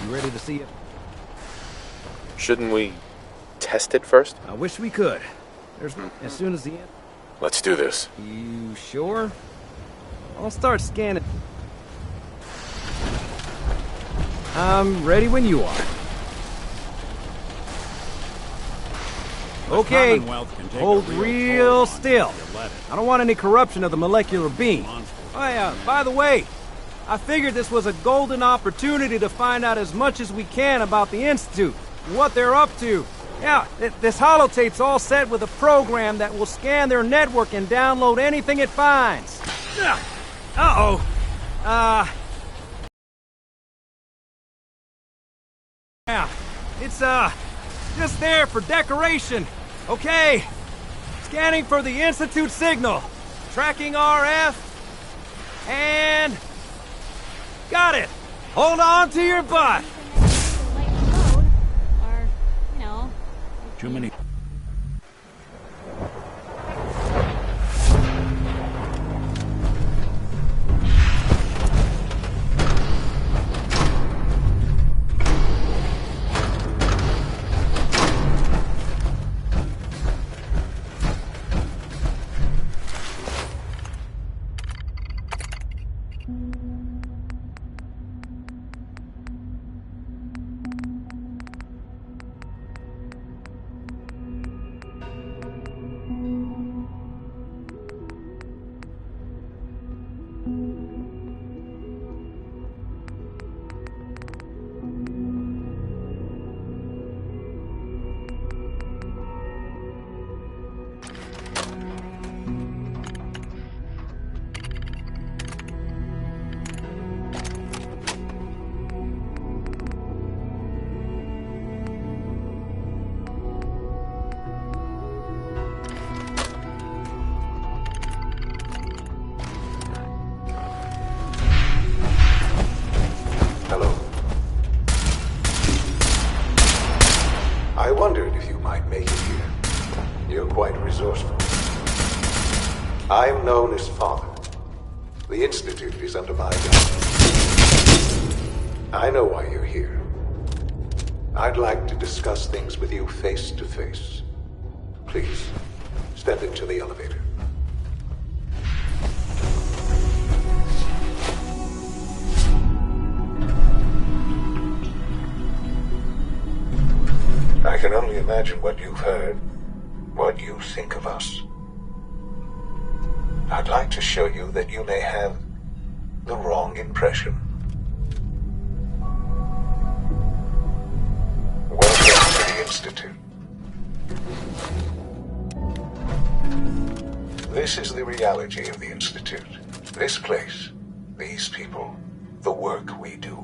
You ready to see it? Shouldn't we test it first? I wish we could. There's as soon as the end. Let's do this. You sure? I'll start scanning. I'm ready when you are. Okay, Commonwealth can take hold a real real toll on still. you if you let it. I don't want any corruption of the molecular beam. Oh, by the way, I figured this was a golden opportunity to find out as much as we can about the Institute, and what they're up to. Yeah, this holotape's all set with a program that will scan their network and download anything it finds. Uh-oh. Yeah, it's, just there for decoration. Okay. Scanning for the Institute signal. Tracking RF. And... got it! Hold on to your butt! or, you know, Too many. I wondered if you might make it here. You're quite resourceful. I'm known as Father. The Institute is under my guidance. I know why you're here. I'd like to discuss things with you face to face. Please, step into the elevator. I can only imagine what you've heard, what you think of us. I'd like to show you that you may have the wrong impression. Welcome to the Institute. This is the reality of the Institute. This place, these people, the work we do.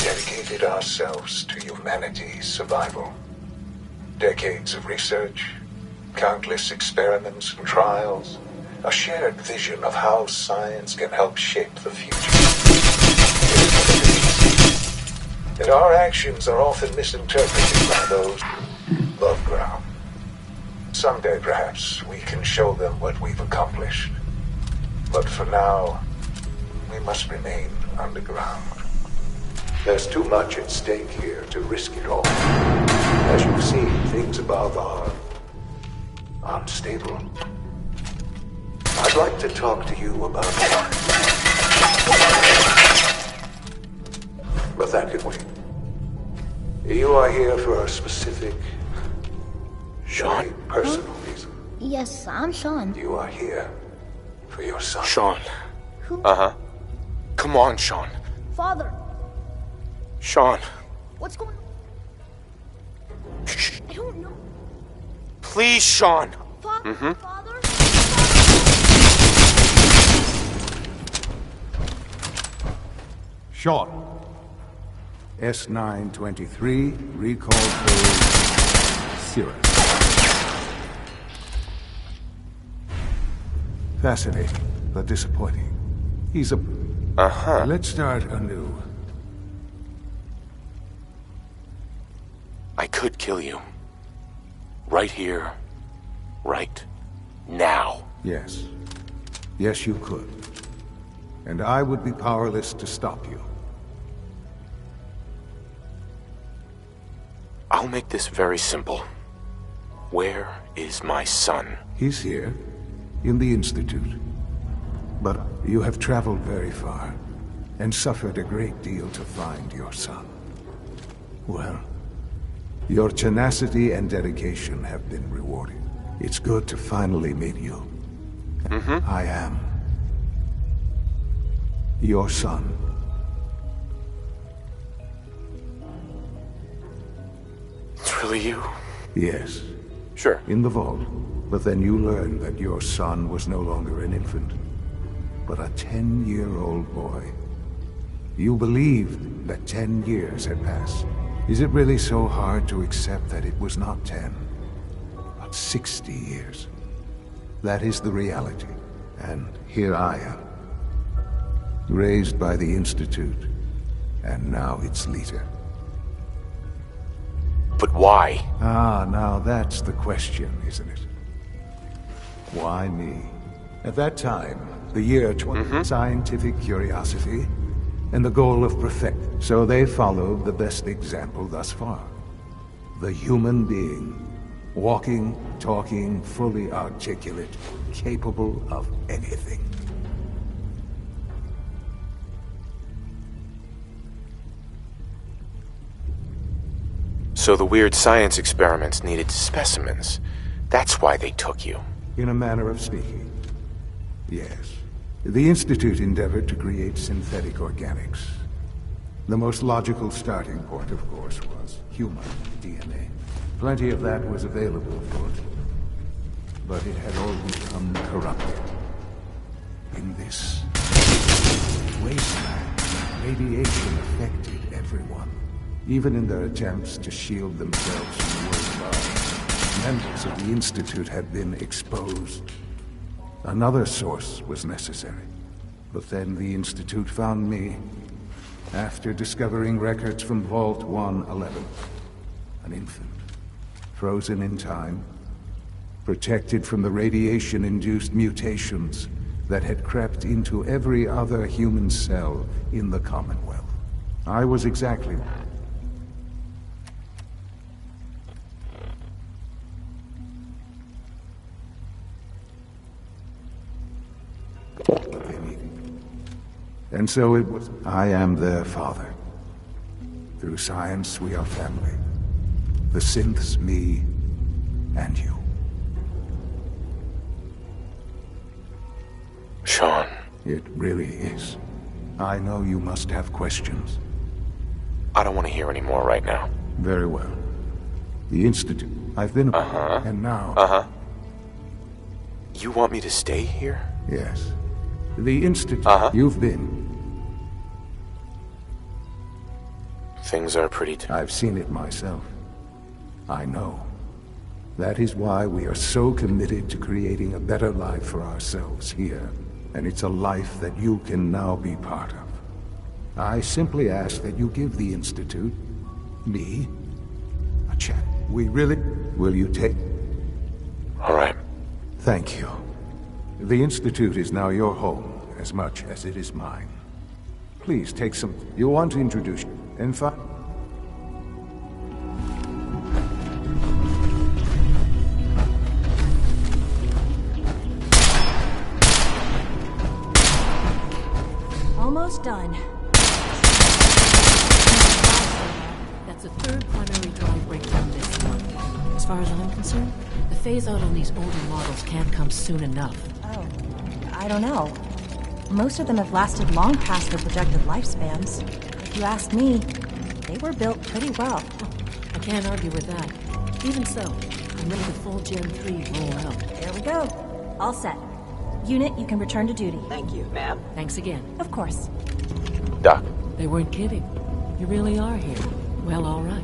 Dedicated ourselves to humanity's survival. Decades of research, countless experiments and trials, a shared vision of how science can help shape the future. And our actions are often misinterpreted by those above ground. Someday, perhaps, we can show them what we've accomplished. But for now, we must remain underground. There's too much at stake here to risk it all. As you've seen, things above are unstable. I'd like to talk to you about that. But that can wait. You are here for a specific, very personal reason. Yes, I'm Sean. You are here for your son. Sean. Who? Uh-huh. Come on, Sean. Father, Sean. what's going on? I don't know. Please, Sean. Father? Mm-hmm. Father? Sean. S923, recall code Cirrus. Fascinating, but disappointing. He's a... Uh-huh. Let's start anew. I could kill you. Right here. Right now. Yes. Yes, you could. And I would be powerless to stop you. I'll make this very simple. Where is my son? He's here, in the Institute. But you have traveled very far, and suffered a great deal to find your son. Well, your tenacity and dedication have been rewarded. It's good to finally meet you. I am your son. It's really you? Yes. Sure. In the vault. But then you learned that your son was no longer an infant, but a 10-year-old boy. You believed that 10 years had passed. Is it really so hard to accept that it was not 10, but 60 years? That is the reality. And here I am, raised by the Institute, and now its leader. But why? Ah, now that's the question, isn't it? Why me? At that time, the year 20, scientific curiosity, and the goal of perfect. So they followed the best example thus far. The human being. Walking, talking, fully articulate, capable of anything. So the weird science experiments needed specimens. That's why they took you. In a manner of speaking. Yes. The Institute endeavored to create synthetic organics. The most logical starting point, of course, was human DNA. Plenty of that was available, of course. But it had all become corrupted. In this wasteland, radiation affected everyone. Even in their attempts to shield themselves from the world above, members of the Institute had been exposed. Another source was necessary. But then the Institute found me, after discovering records from Vault 111. An infant, frozen in time, protected from the radiation-induced mutations that had crept into every other human cell in the Commonwealth. I was exactly what they needed. And so it was. I am their father. Through science, we are family. The synths, me, and you. Sean. It really is. I know you must have questions. I don't want to hear any more right now. Very well. The Institute. I've been... And now... You want me to stay here? Yes. The Institute. You've been. Things are pretty... I've seen it myself. I know. That is why we are so committed to creating a better life for ourselves here. And it's a life that you can now be part of. I simply ask that you give the Institute, me, a chance. We really... Will you take... All right. Thank you. The Institute is now your home, as much as it is mine. Please take some... You want to introduce you. In fact... Almost done. That's the third primary drive breakdown this month. As far as I'm concerned, the phase-out on these older models can't come soon enough. Oh, I don't know. Most of them have lasted long past their projected lifespans. If you ask me, they were built pretty well. I can't argue with that. Even so, I'm ready to full Gen 3 roll out. There we go. All set. Unit, you can return to duty. Thank you, ma'am. Thanks again. Of course. Doc. They weren't kidding. You really are here. Well, all right.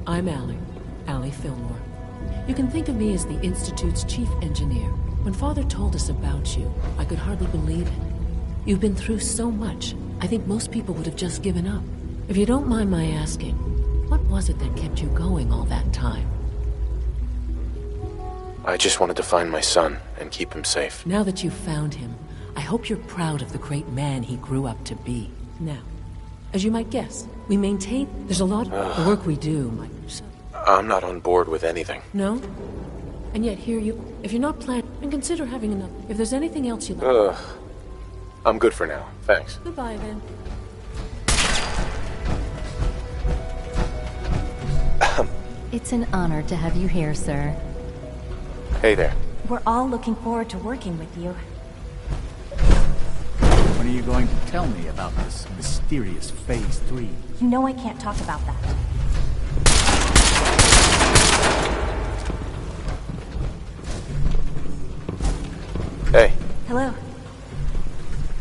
I'm Allie Fillmore. You can think of me as the Institute's chief engineer. When Father told us about you, I could hardly believe it. You've been through so much, I think most people would have just given up. If you don't mind my asking, what was it that kept you going all that time? I just wanted to find my son and keep him safe. Now that you've found him, hope you're proud of the great man he grew up to be. Now, as you might guess, we maintain... There's a lot of the work we do, my... I'm not on board with anything. No? And yet here you... If you're not planning, and consider having another... If there's anything else you'd like... I'm good for now. Thanks. Goodbye, then. It's an honor to have you here, sir. Hey there. We're all looking forward to working with you. When are you going to tell me about this mysterious Phase 3? You know I can't talk about that. Hey. Hello.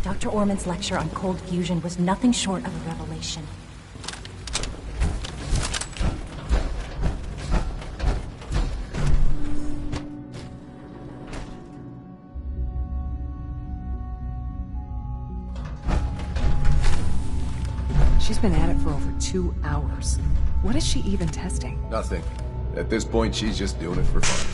Dr. Orman's lecture on cold fusion was nothing short of a revelation. She's been at it for over 2 hours. What is she even testing? Nothing. At this point, she's just doing it for fun.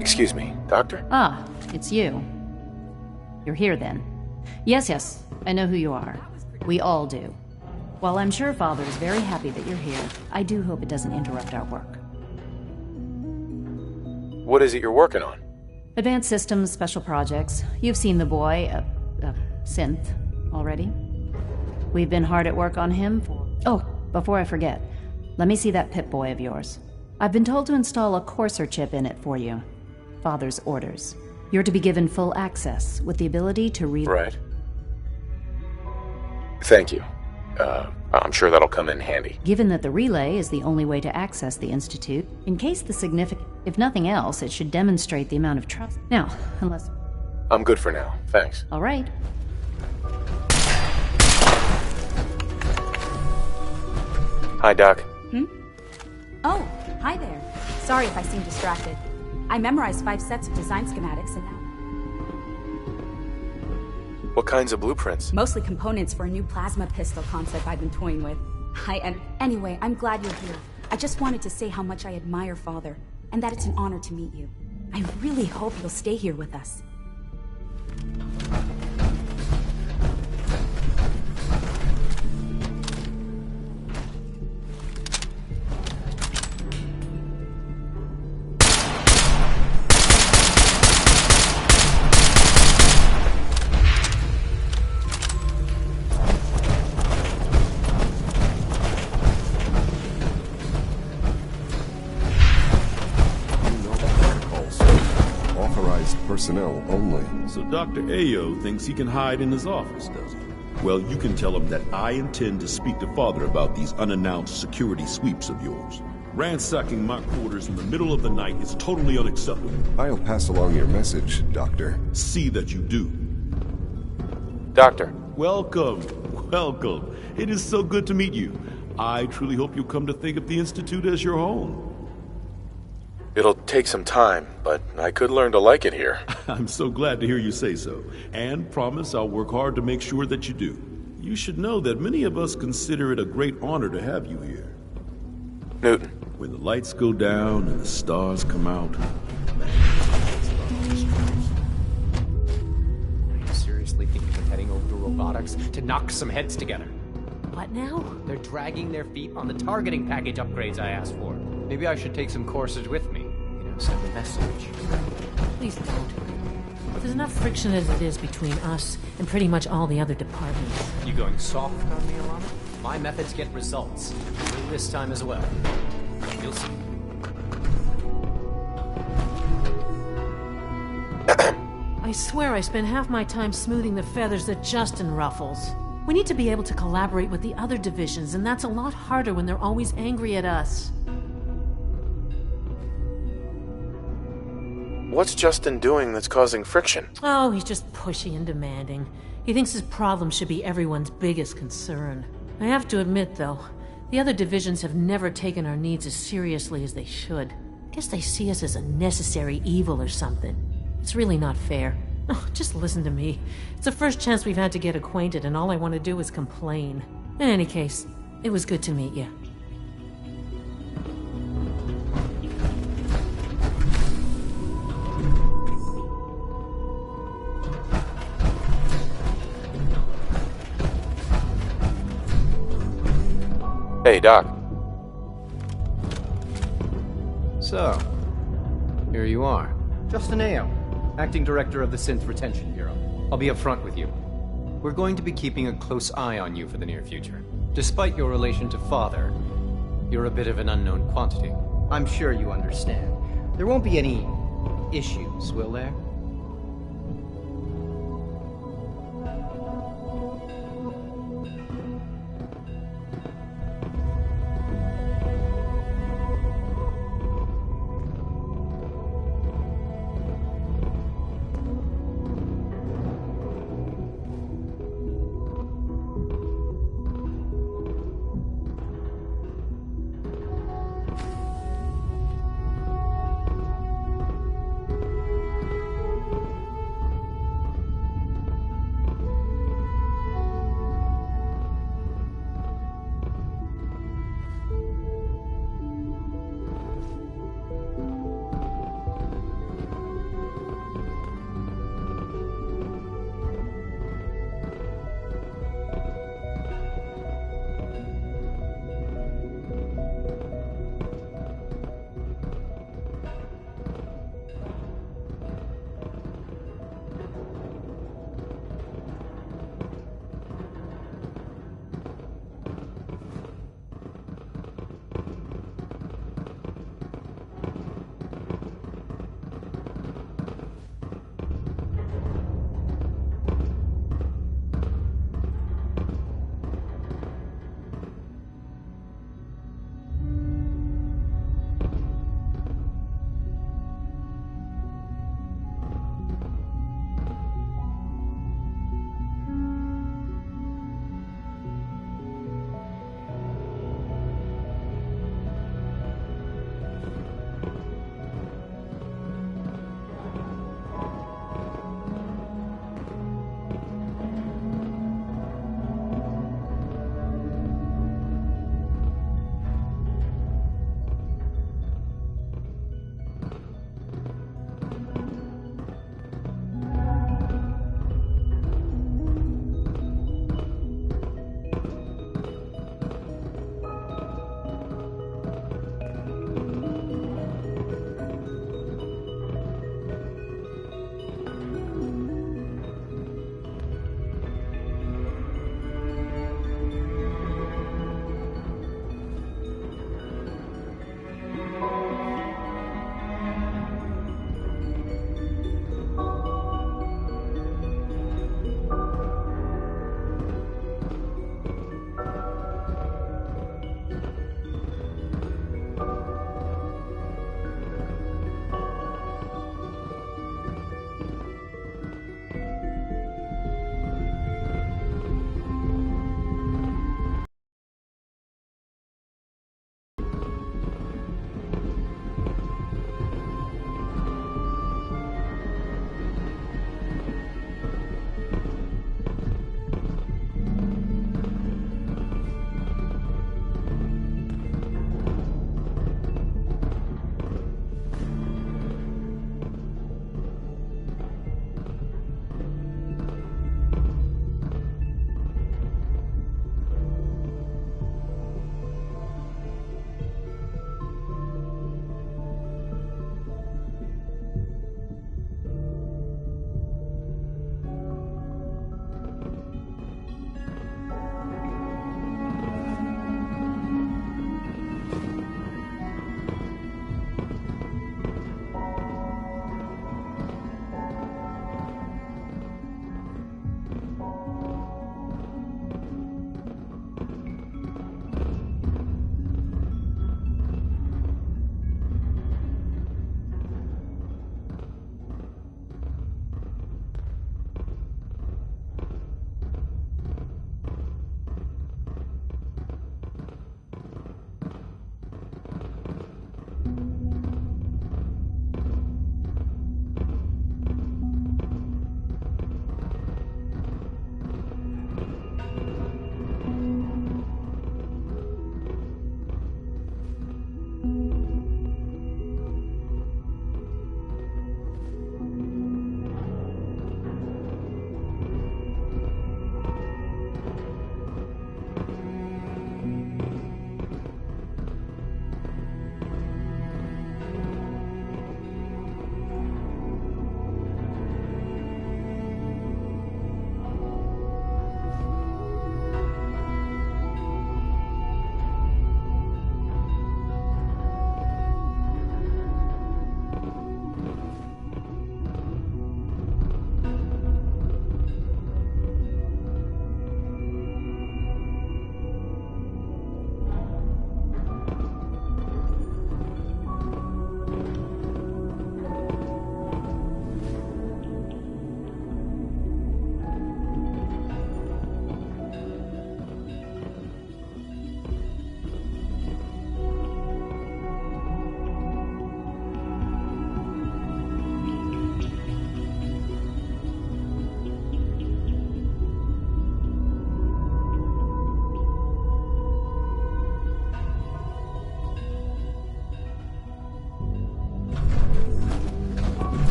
Excuse me, Doctor? Ah, it's you. You're here then. Yes, I know who you are. We all do. While I'm sure Father is very happy that you're here, I do hope it doesn't interrupt our work. What is it you're working on? Advanced Systems, Special Projects. You've seen the boy, Synth, already. We've been hard at work on him for... Oh, before I forget, let me see that Pip-Boy of yours. I've been told to install a Courser chip in it for you. Father's orders. You're to be given full access, with the ability to read... Right. Thank you. I'm sure that'll come in handy. Given that the relay is the only way to access the Institute, in case the significant... If nothing else, it should demonstrate the amount of trust. Now, unless... I'm good for now, thanks. All right. Hi, Doc. Oh, hi there. Sorry if I seem distracted. I memorized 5 sets of design schematics and now... What kinds of blueprints? Mostly components for a new plasma pistol concept I've been toying with. Anyway, I'm glad you're here. I just wanted to say how much I admire Father, and that it's an honor to meet you. I really hope you'll stay here with us. Personnel only. So Dr. Ayo thinks he can hide in his office, does he? Well, you can tell him that I intend to speak to Father about these unannounced security sweeps of yours. Ransacking my quarters in the middle of the night is totally unacceptable. I'll pass along your message, Doctor. See that you do. Doctor. Welcome. It is so good to meet you. I truly hope you'll come to think of the Institute as your home. It'll take some time, but I could learn to like it here. I'm so glad to hear you say so, and promise I'll work hard to make sure that you do. You should know that many of us consider it a great honor to have you here. Newton. When the lights go down and the stars come out... Are you seriously thinking of heading over to robotics to knock some heads together? What now? They're dragging their feet on the targeting package upgrades I asked for. Maybe I should take some courses with me. Send a message. Please don't. There's enough friction as it is between us and pretty much all the other departments. You going soft on me, Alana? My methods get results. Will this time as well. You'll see. I swear I spend half my time smoothing the feathers that Justin ruffles. We need to be able to collaborate with the other divisions, and that's a lot harder when they're always angry at us. What's Justin doing that's causing friction? Oh, he's just pushy and demanding. He thinks his problem should be everyone's biggest concern. I have to admit, though, the other divisions have never taken our needs as seriously as they should. I guess they see us as a necessary evil or something. It's really not fair. Oh, just listen to me. It's the first chance we've had to get acquainted, and all I want to do is complain. In any case, It was good to meet you. Hey, Doc. So, here you are. Justin Ayo, Acting Director of the Synth Retention Bureau. I'll be upfront with you. We're going to be keeping a close eye on you for the near future. Despite your relation to Father, you're a bit of an unknown quantity. I'm sure you understand. There won't be any issues, will there?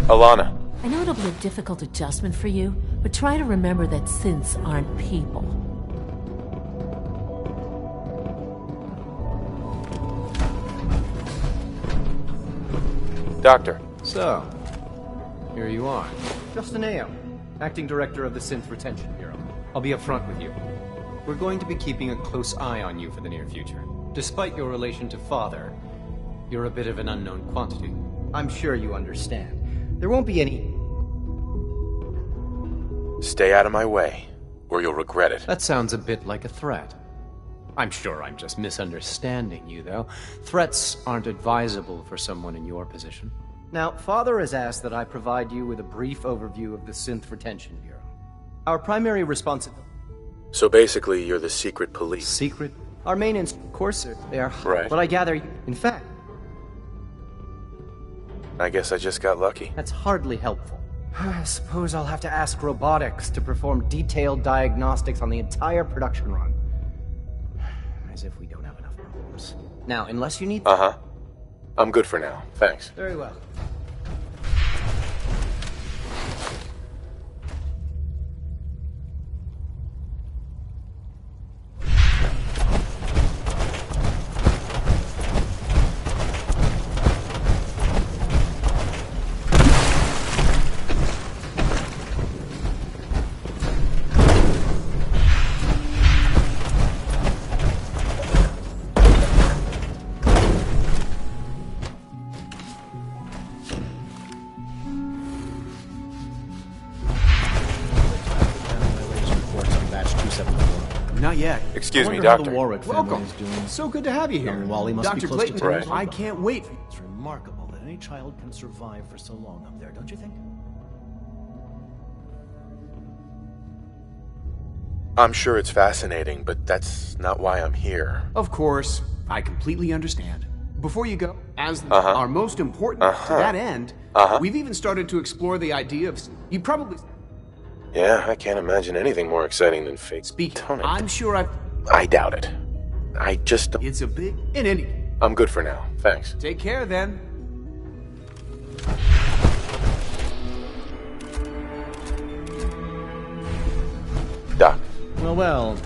Alana. I know it'll be a difficult adjustment for you, but try to remember that synths aren't people. Doctor. So, here you are. Justin Ayo, Acting Director of the Synth Retention Bureau. I'll be upfront with you. We're going to be keeping a close eye on you for the near future. Despite your relation to Father, you're a bit of an unknown quantity. I'm sure you understand. There won't be any... Stay out of my way, or you'll regret it. That sounds a bit like a threat. I'm sure I'm just misunderstanding you, though. Threats aren't advisable for someone in your position. Now, Father has asked that I provide you with a brief overview of the Synth Retention Bureau. Our primary responsibility... So basically, you're the secret police. Secret? Our main of course, they are... Right. But I gather, in fact... I guess I just got lucky. That's hardly helpful. I suppose I'll have to ask robotics to perform detailed diagnostics on the entire production run. As if we don't have enough problems. Now, unless you need... Uh-huh. I'm good for now. Thanks. Very well. Not yet. Excuse me, How Doctor. the Warwick family Welcome. is doing. So good to have you here. Young Wally must be Dr. close to Clayton, terms. I can't wait. It's remarkable that any child can survive for so long up there, don't you think? I'm sure it's fascinating, but that's not why I'm here. Of course, I completely understand. Before you go, as our most important to that end, we've even started to explore the idea of... You probably... Yeah, I can't imagine anything more exciting than fake tonic. I'm sure I doubt it. I just... It's a big... In any... I'm good for now. Thanks. Take care, then. Doc. Well,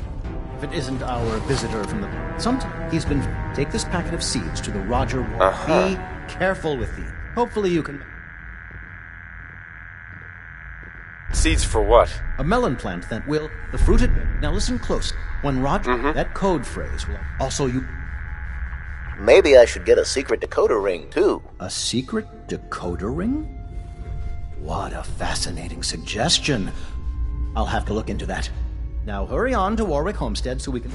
if it isn't our visitor from the... Sometime he's been... Take this packet of seeds to the Roger Wall. Be careful with these. Hopefully you can... Seeds for what? A melon plant that will... The fruited... Now listen close. When Roger... That code phrase will also you... Maybe I should get a secret decoder ring, too. A secret decoder ring? What a fascinating suggestion. I'll have to look into that. Now hurry on to Warwick Homestead so we can...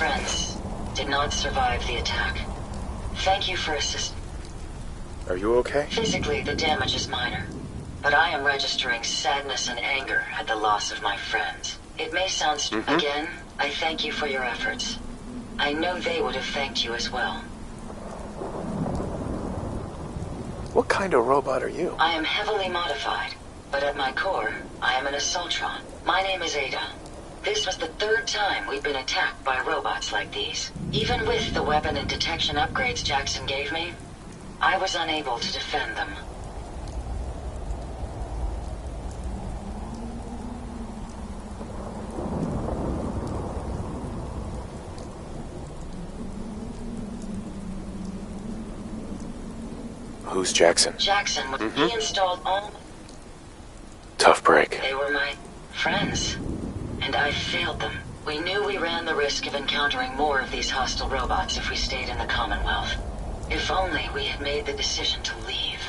friends did not survive the attack. Thank you for assisting. Are you okay? Physically, the damage is minor, but I am registering sadness and anger at the loss of my friends. It may sound Again, I thank you for your efforts. I know they would have thanked you as well. What kind of robot are you? I am heavily modified, but at my core, I am an Assaultron. My name is Ada. This was the third time we've been attacked by robots like these. Even with the weapon and detection upgrades Jackson gave me, I was unable to defend them. Who's Jackson? Jackson, he installed all... Tough break. They were my friends, and I failed them. We knew we ran the risk of encountering more of these hostile robots if we stayed in the Commonwealth. If only we had made the decision to leave.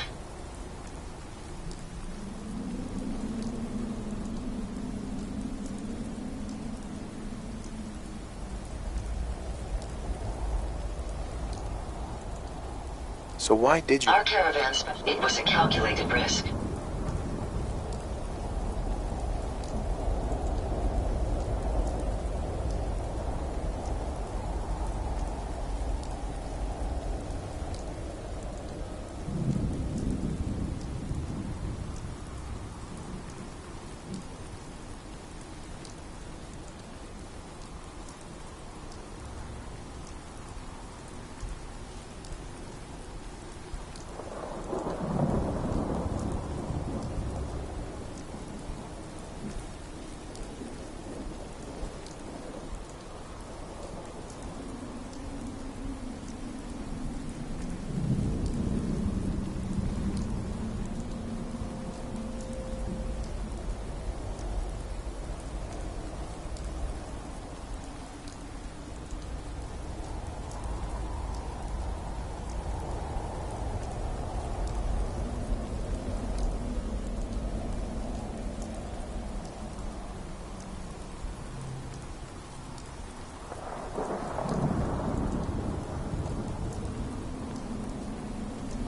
So why did you... Our caravans, it was a calculated risk.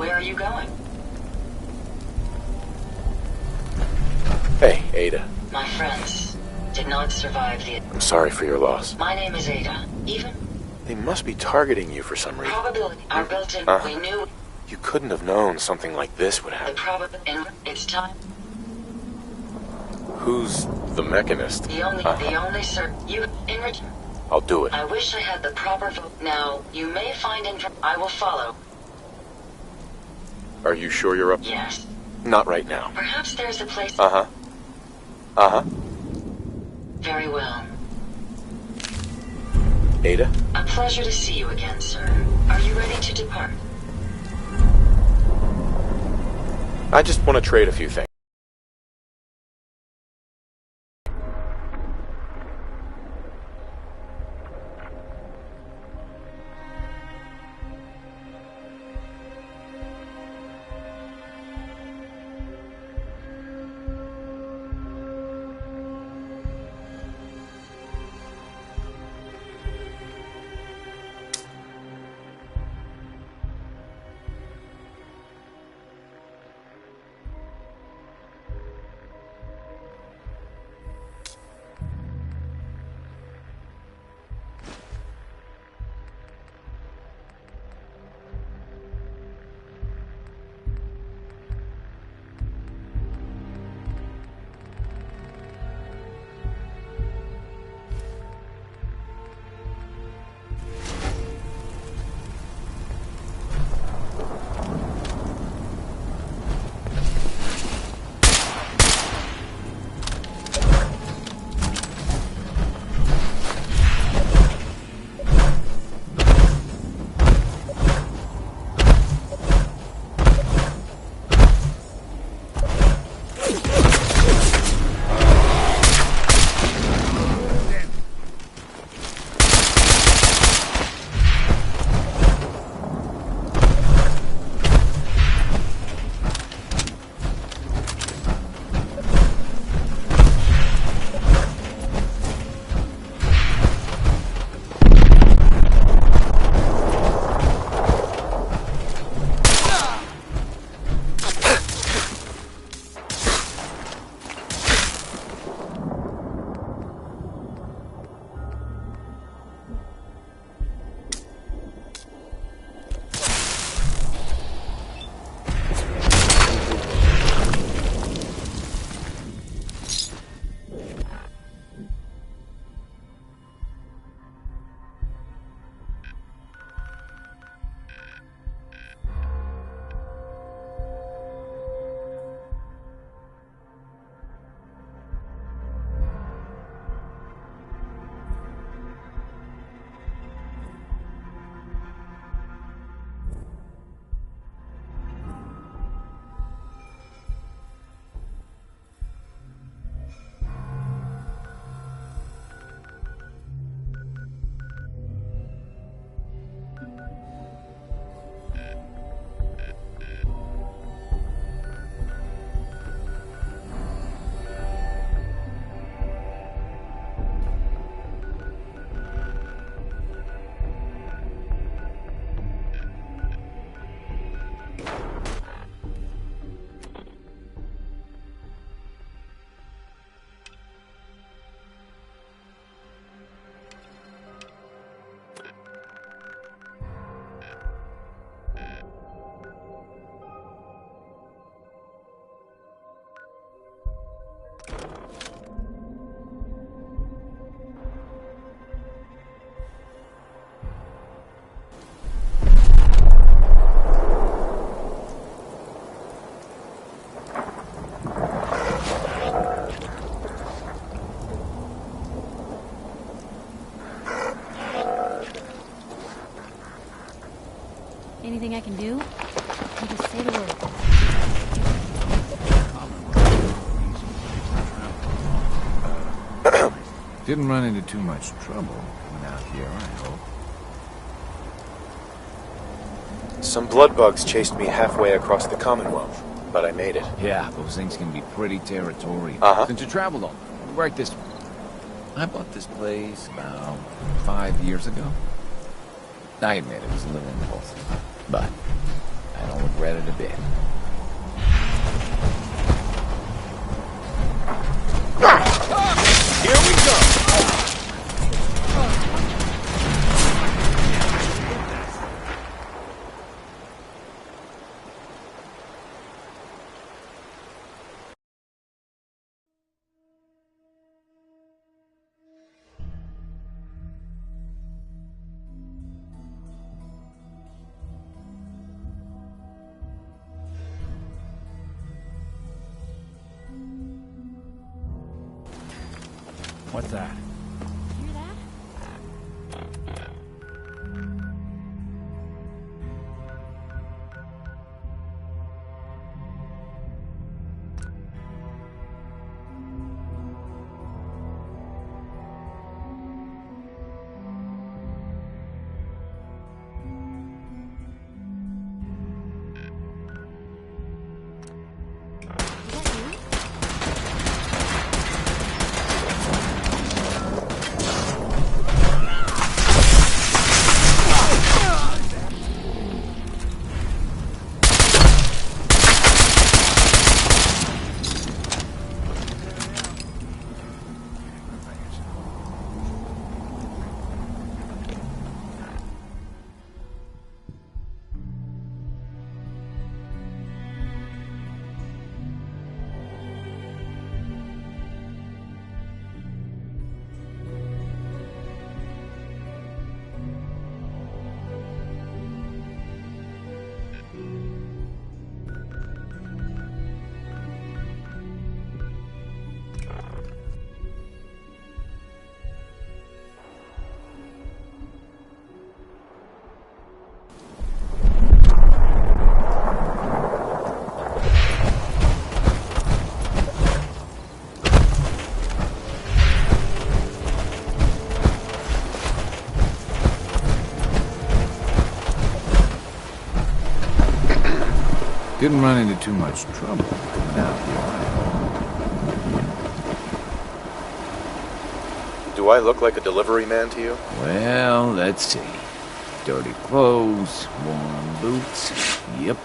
Where are you going? Hey, Ada. My friends did not survive the... I'm sorry for your loss. My name is Ada. Even... They must be targeting you for some reason. Probability are built in. We knew... You couldn't have known something like this would The happen. probability... It's time. Who's the mechanist? The only You... Enrich... I'll do it. I wish I had the proper vote. Now, you may find I will follow. Are you sure you're up? Yes. Not right now. Perhaps there's a place... Very well. Ada? A pleasure to see you again, sir. Are you ready to depart? I just want to trade a few things. Anything I can do? You just say the word. Didn't run into too much trouble coming out here, I hope. Some blood bugs chased me halfway across the Commonwealth, but I made it. Yeah, those things can be pretty territorial. Since you traveled on, right this way. I bought this place about 5 years ago. I admit it was a little impulsive, but I don't regret it a bit. Here we go! What's that? Didn't run into too much trouble coming out here, I hope. Do I look like a delivery man to you? Well, let's see. Dirty clothes, worn boots. Yep.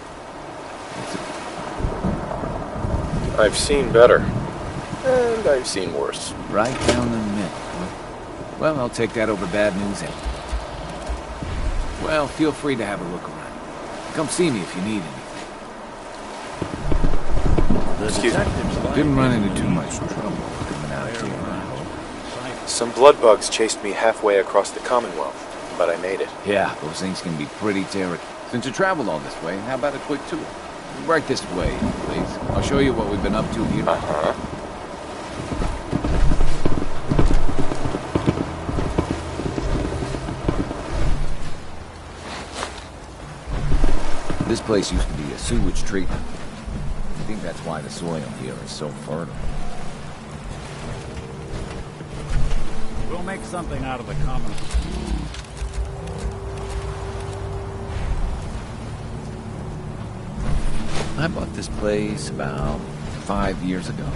I've seen better. And I've seen worse. Right down the middle. Well, I'll take that over bad news anyway. Well, feel free to have a look around. Come see me if you need anything. Excuse me. Didn't run into too much trouble coming out here, I hope. Some blood bugs chased me halfway across the Commonwealth, but I made it. Yeah, those things can be pretty territorial. Since you traveled all this way, how about a quick tour? Right this way, please. I'll show you what we've been up to here. This place used to be a sewage treatment. I think that's why the soil here is so fertile. We'll make something out of the common. I bought this place about 5 years ago.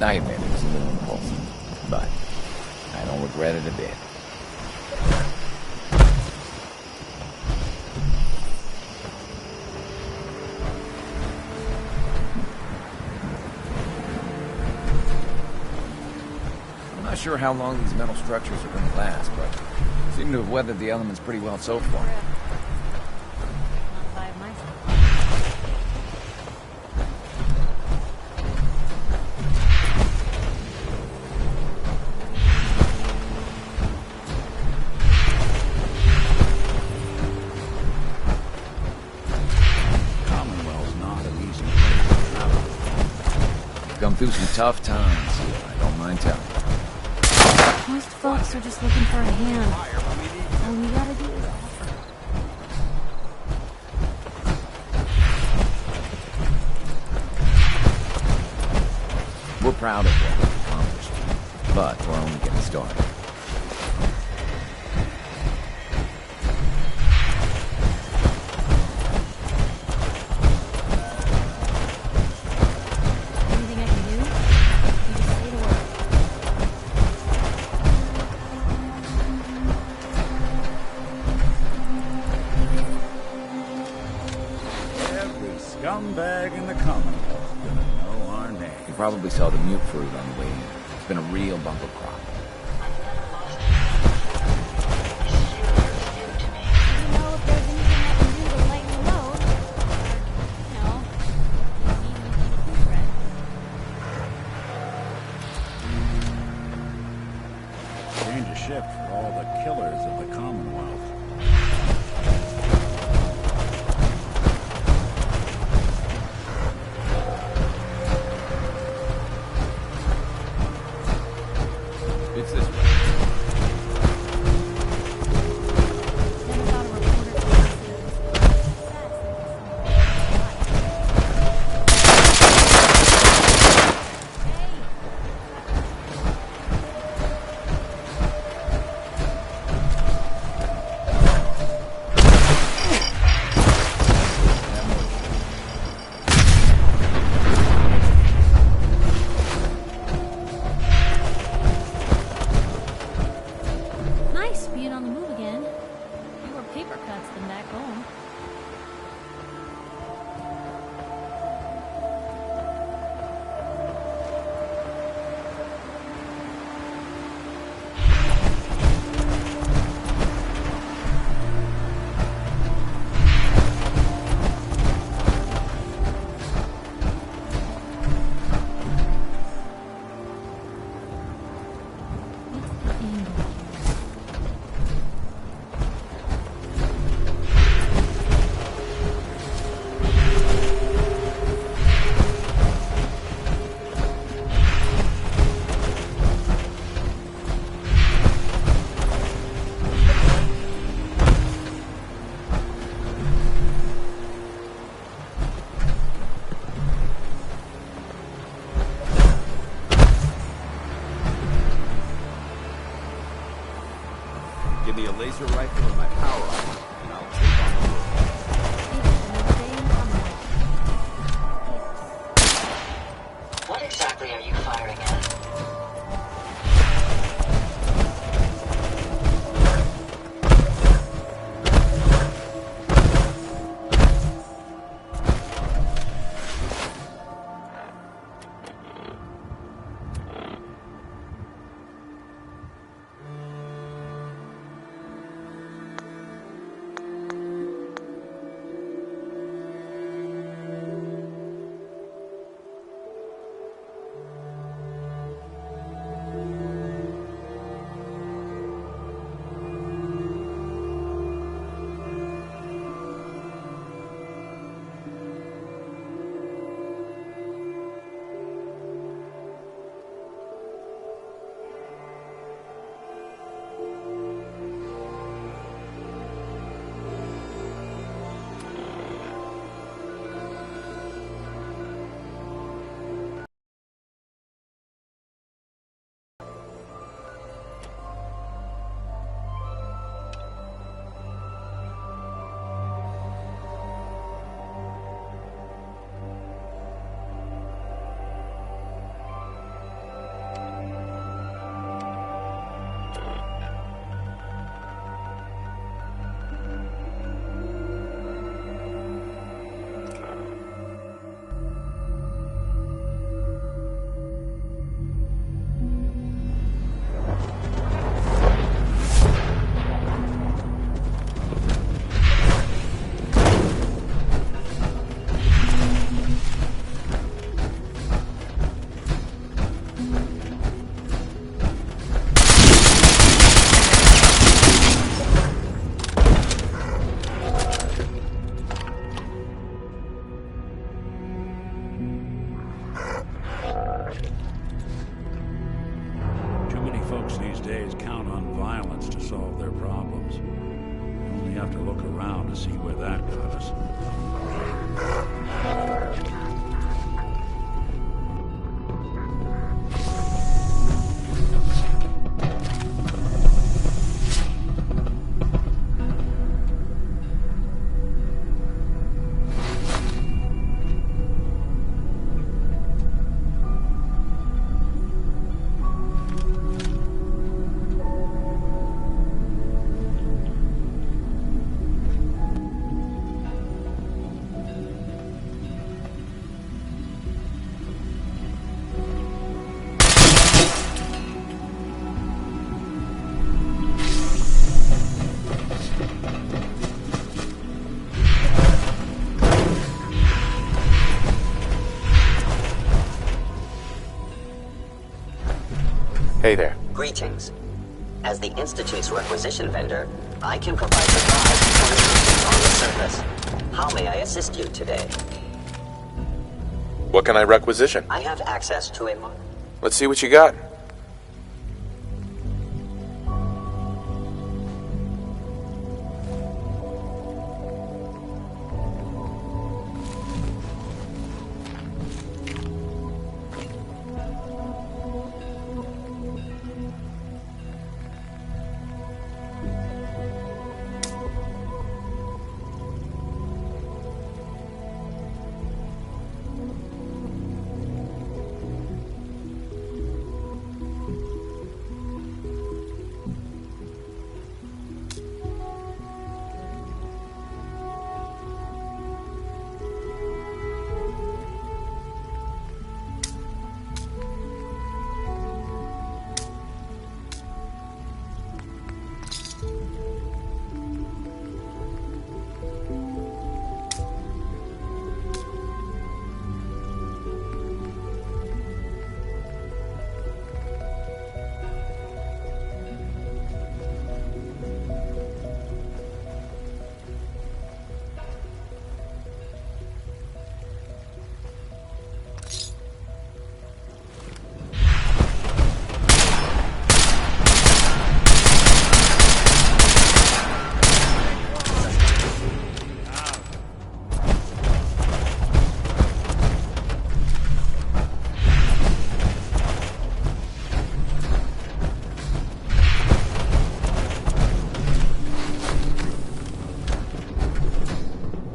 I admit it was a little impulsive, but I don't regret it a bit. I'm not sure how long these metal structures are going to last, but seem to have weathered the elements pretty well so far. Come through some tough times here, I don't mind telling you. Most folks are just looking for a hand. All you gotta do is offer. proud of what we've accomplished. But we're only getting started. Anything I can do? You just say the word. Every scumbag in the Commonwealth's gonna know our name. You probably saw the mute fruit on the way in. It's been a real bumper crop. Change a ship for all the killers of the Commonwealth. It's this way. Nice being on the move again. Fewer paper cuts than back home. Give me a laser rifle and my power armor, and I'll take on the world. What exactly are you firing at? Folks these days count on violence to solve their problems. You only have to look around to see where that got us. Hey there. Greetings. As the Institute's requisition vendor, I can provide supplies for the on the surface. How may I assist you today? What can I requisition? I have access to a... Let's see what you got.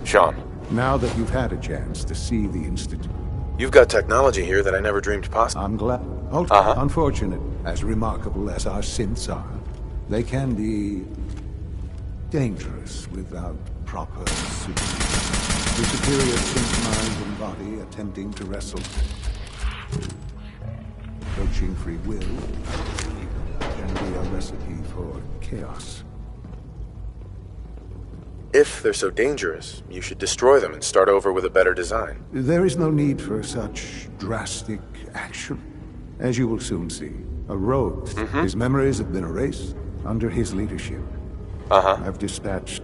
Sean. Now that you've had a chance to see the Institute... You've got technology here that I never dreamed possible. I'm glad. Unfortunate, as remarkable as our synths are, they can be dangerous without proper supervision. The superior synth mind and body attempting to wrestle, approaching free will, can be a recipe for chaos. If they're so dangerous, you should destroy them and start over with a better design. There is no need for such drastic action. As you will soon see, a rogue. His memories have been erased under his leadership. I've dispatched...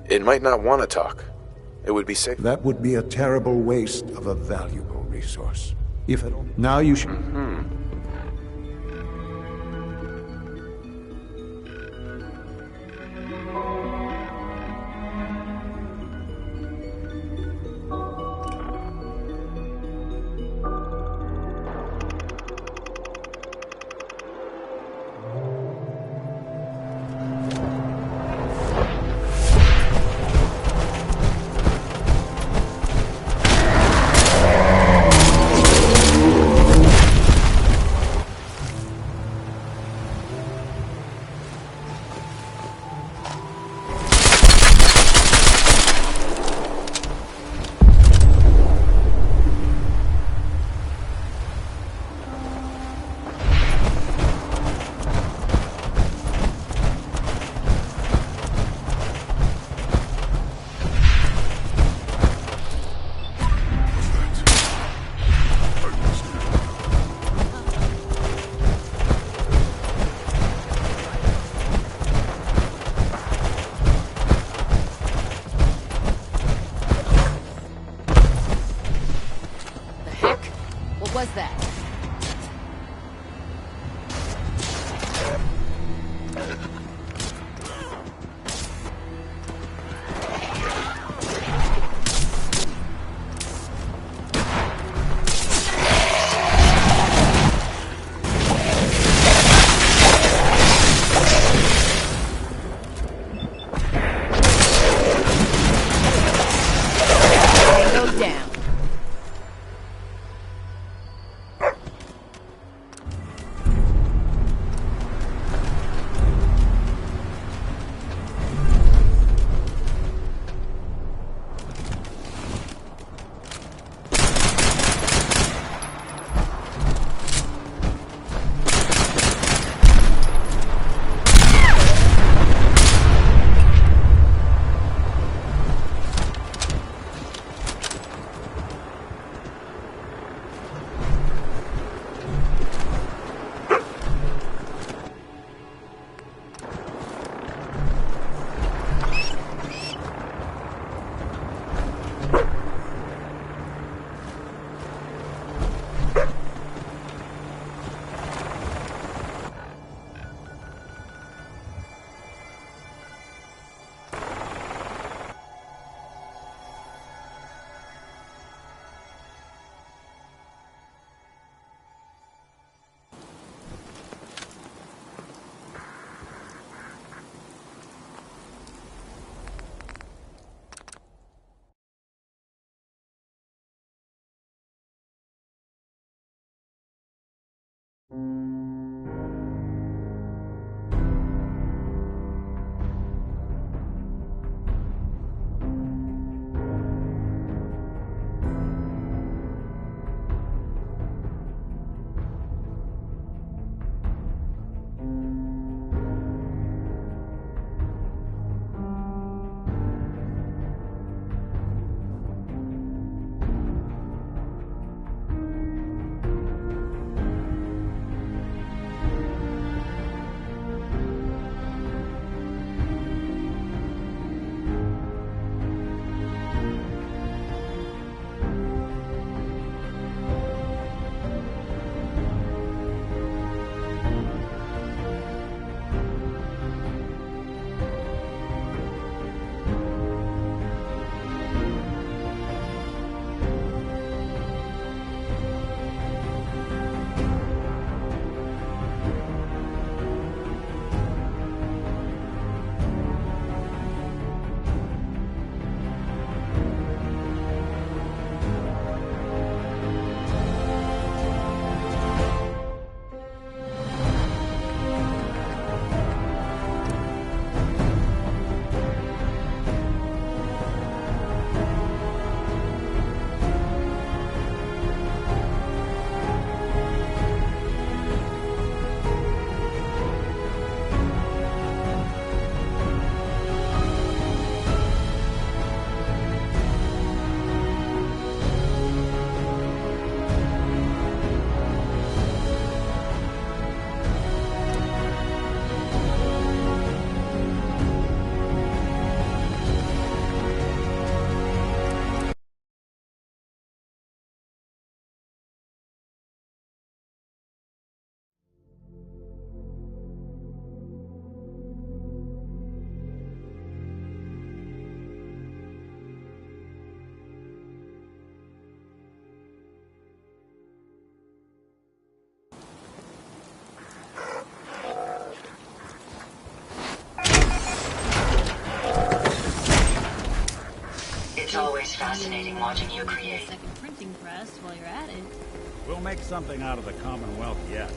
It might not want to talk. It would be safe. That would be a terrible waste of a valuable resource. If at all. Now you should... fascinating watching you create. Second printing press while you're at it. We'll make something out of the Commonwealth yet.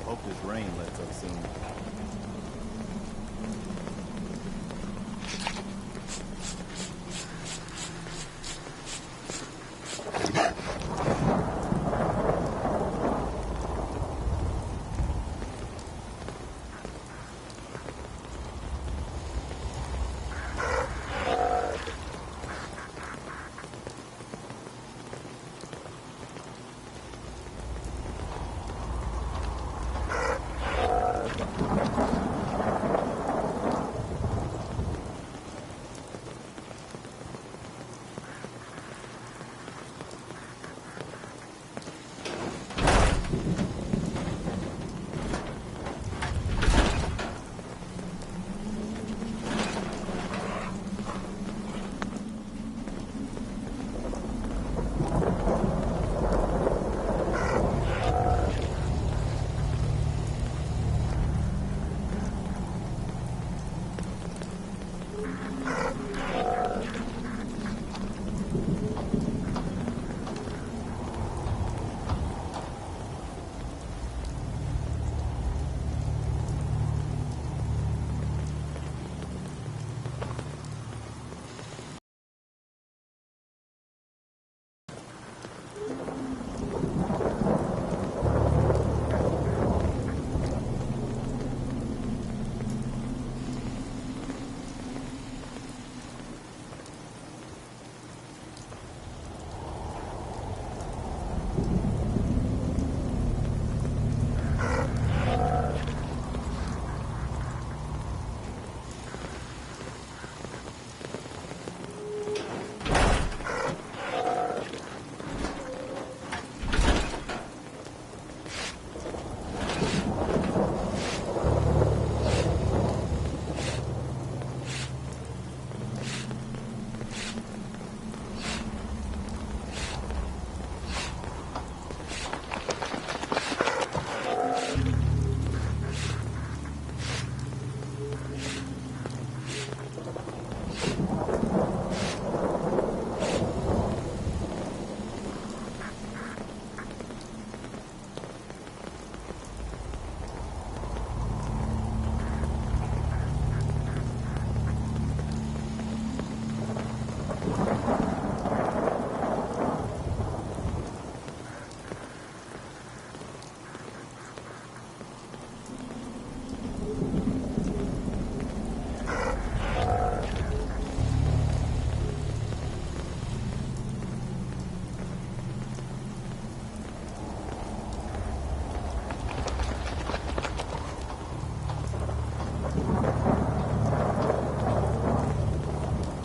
Hope this rain lets up soon.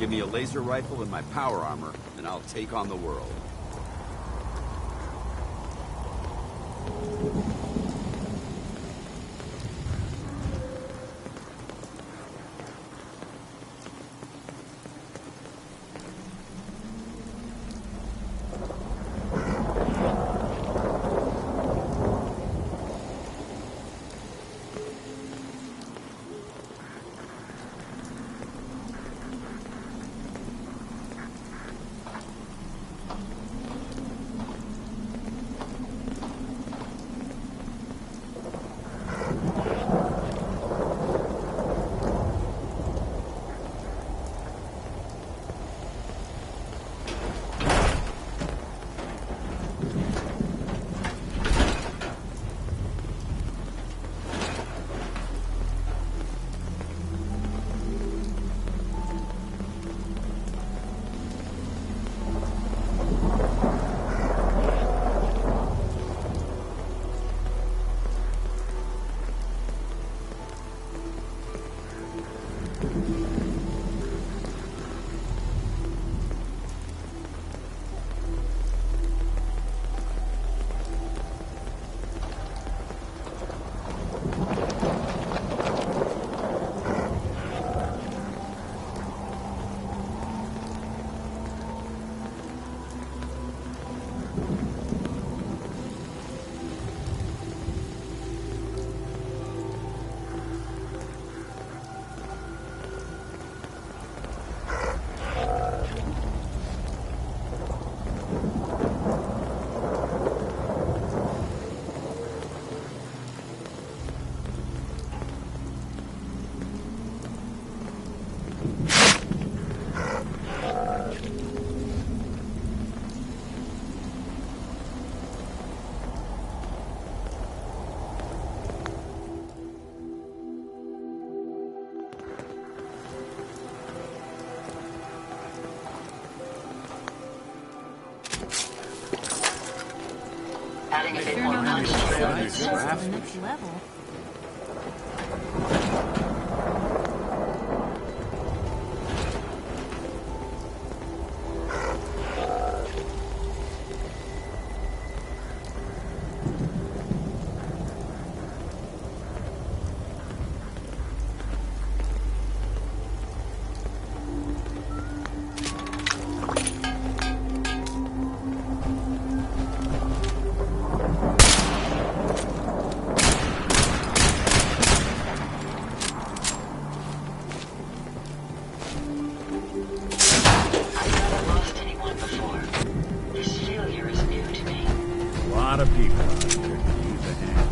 Give me a laser rifle and my power armor, and I'll take on the world. being a bit more concentrated. To the next level. A lot of people out there can use a hand.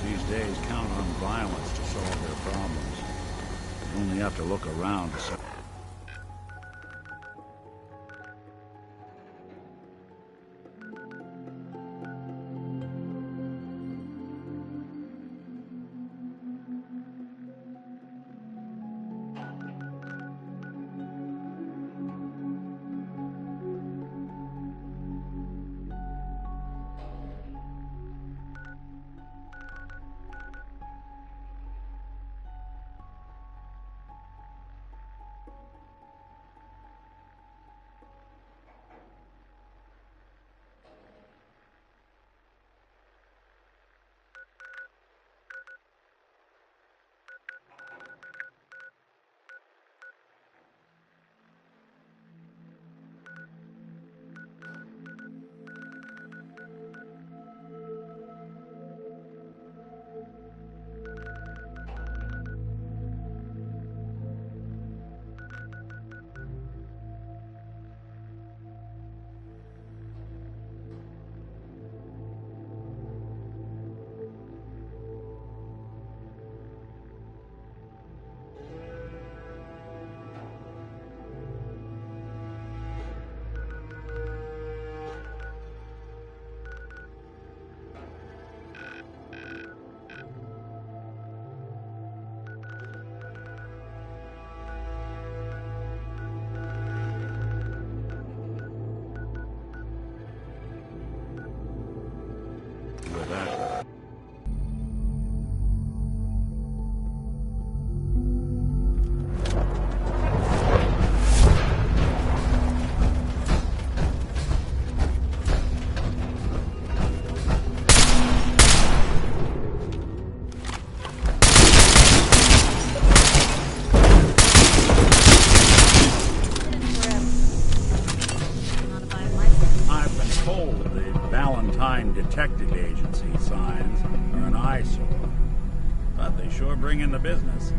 These days count on violence to solve their problems. You only have to look around to see. Detective agency signs are an eyesore, but they sure bring in the business.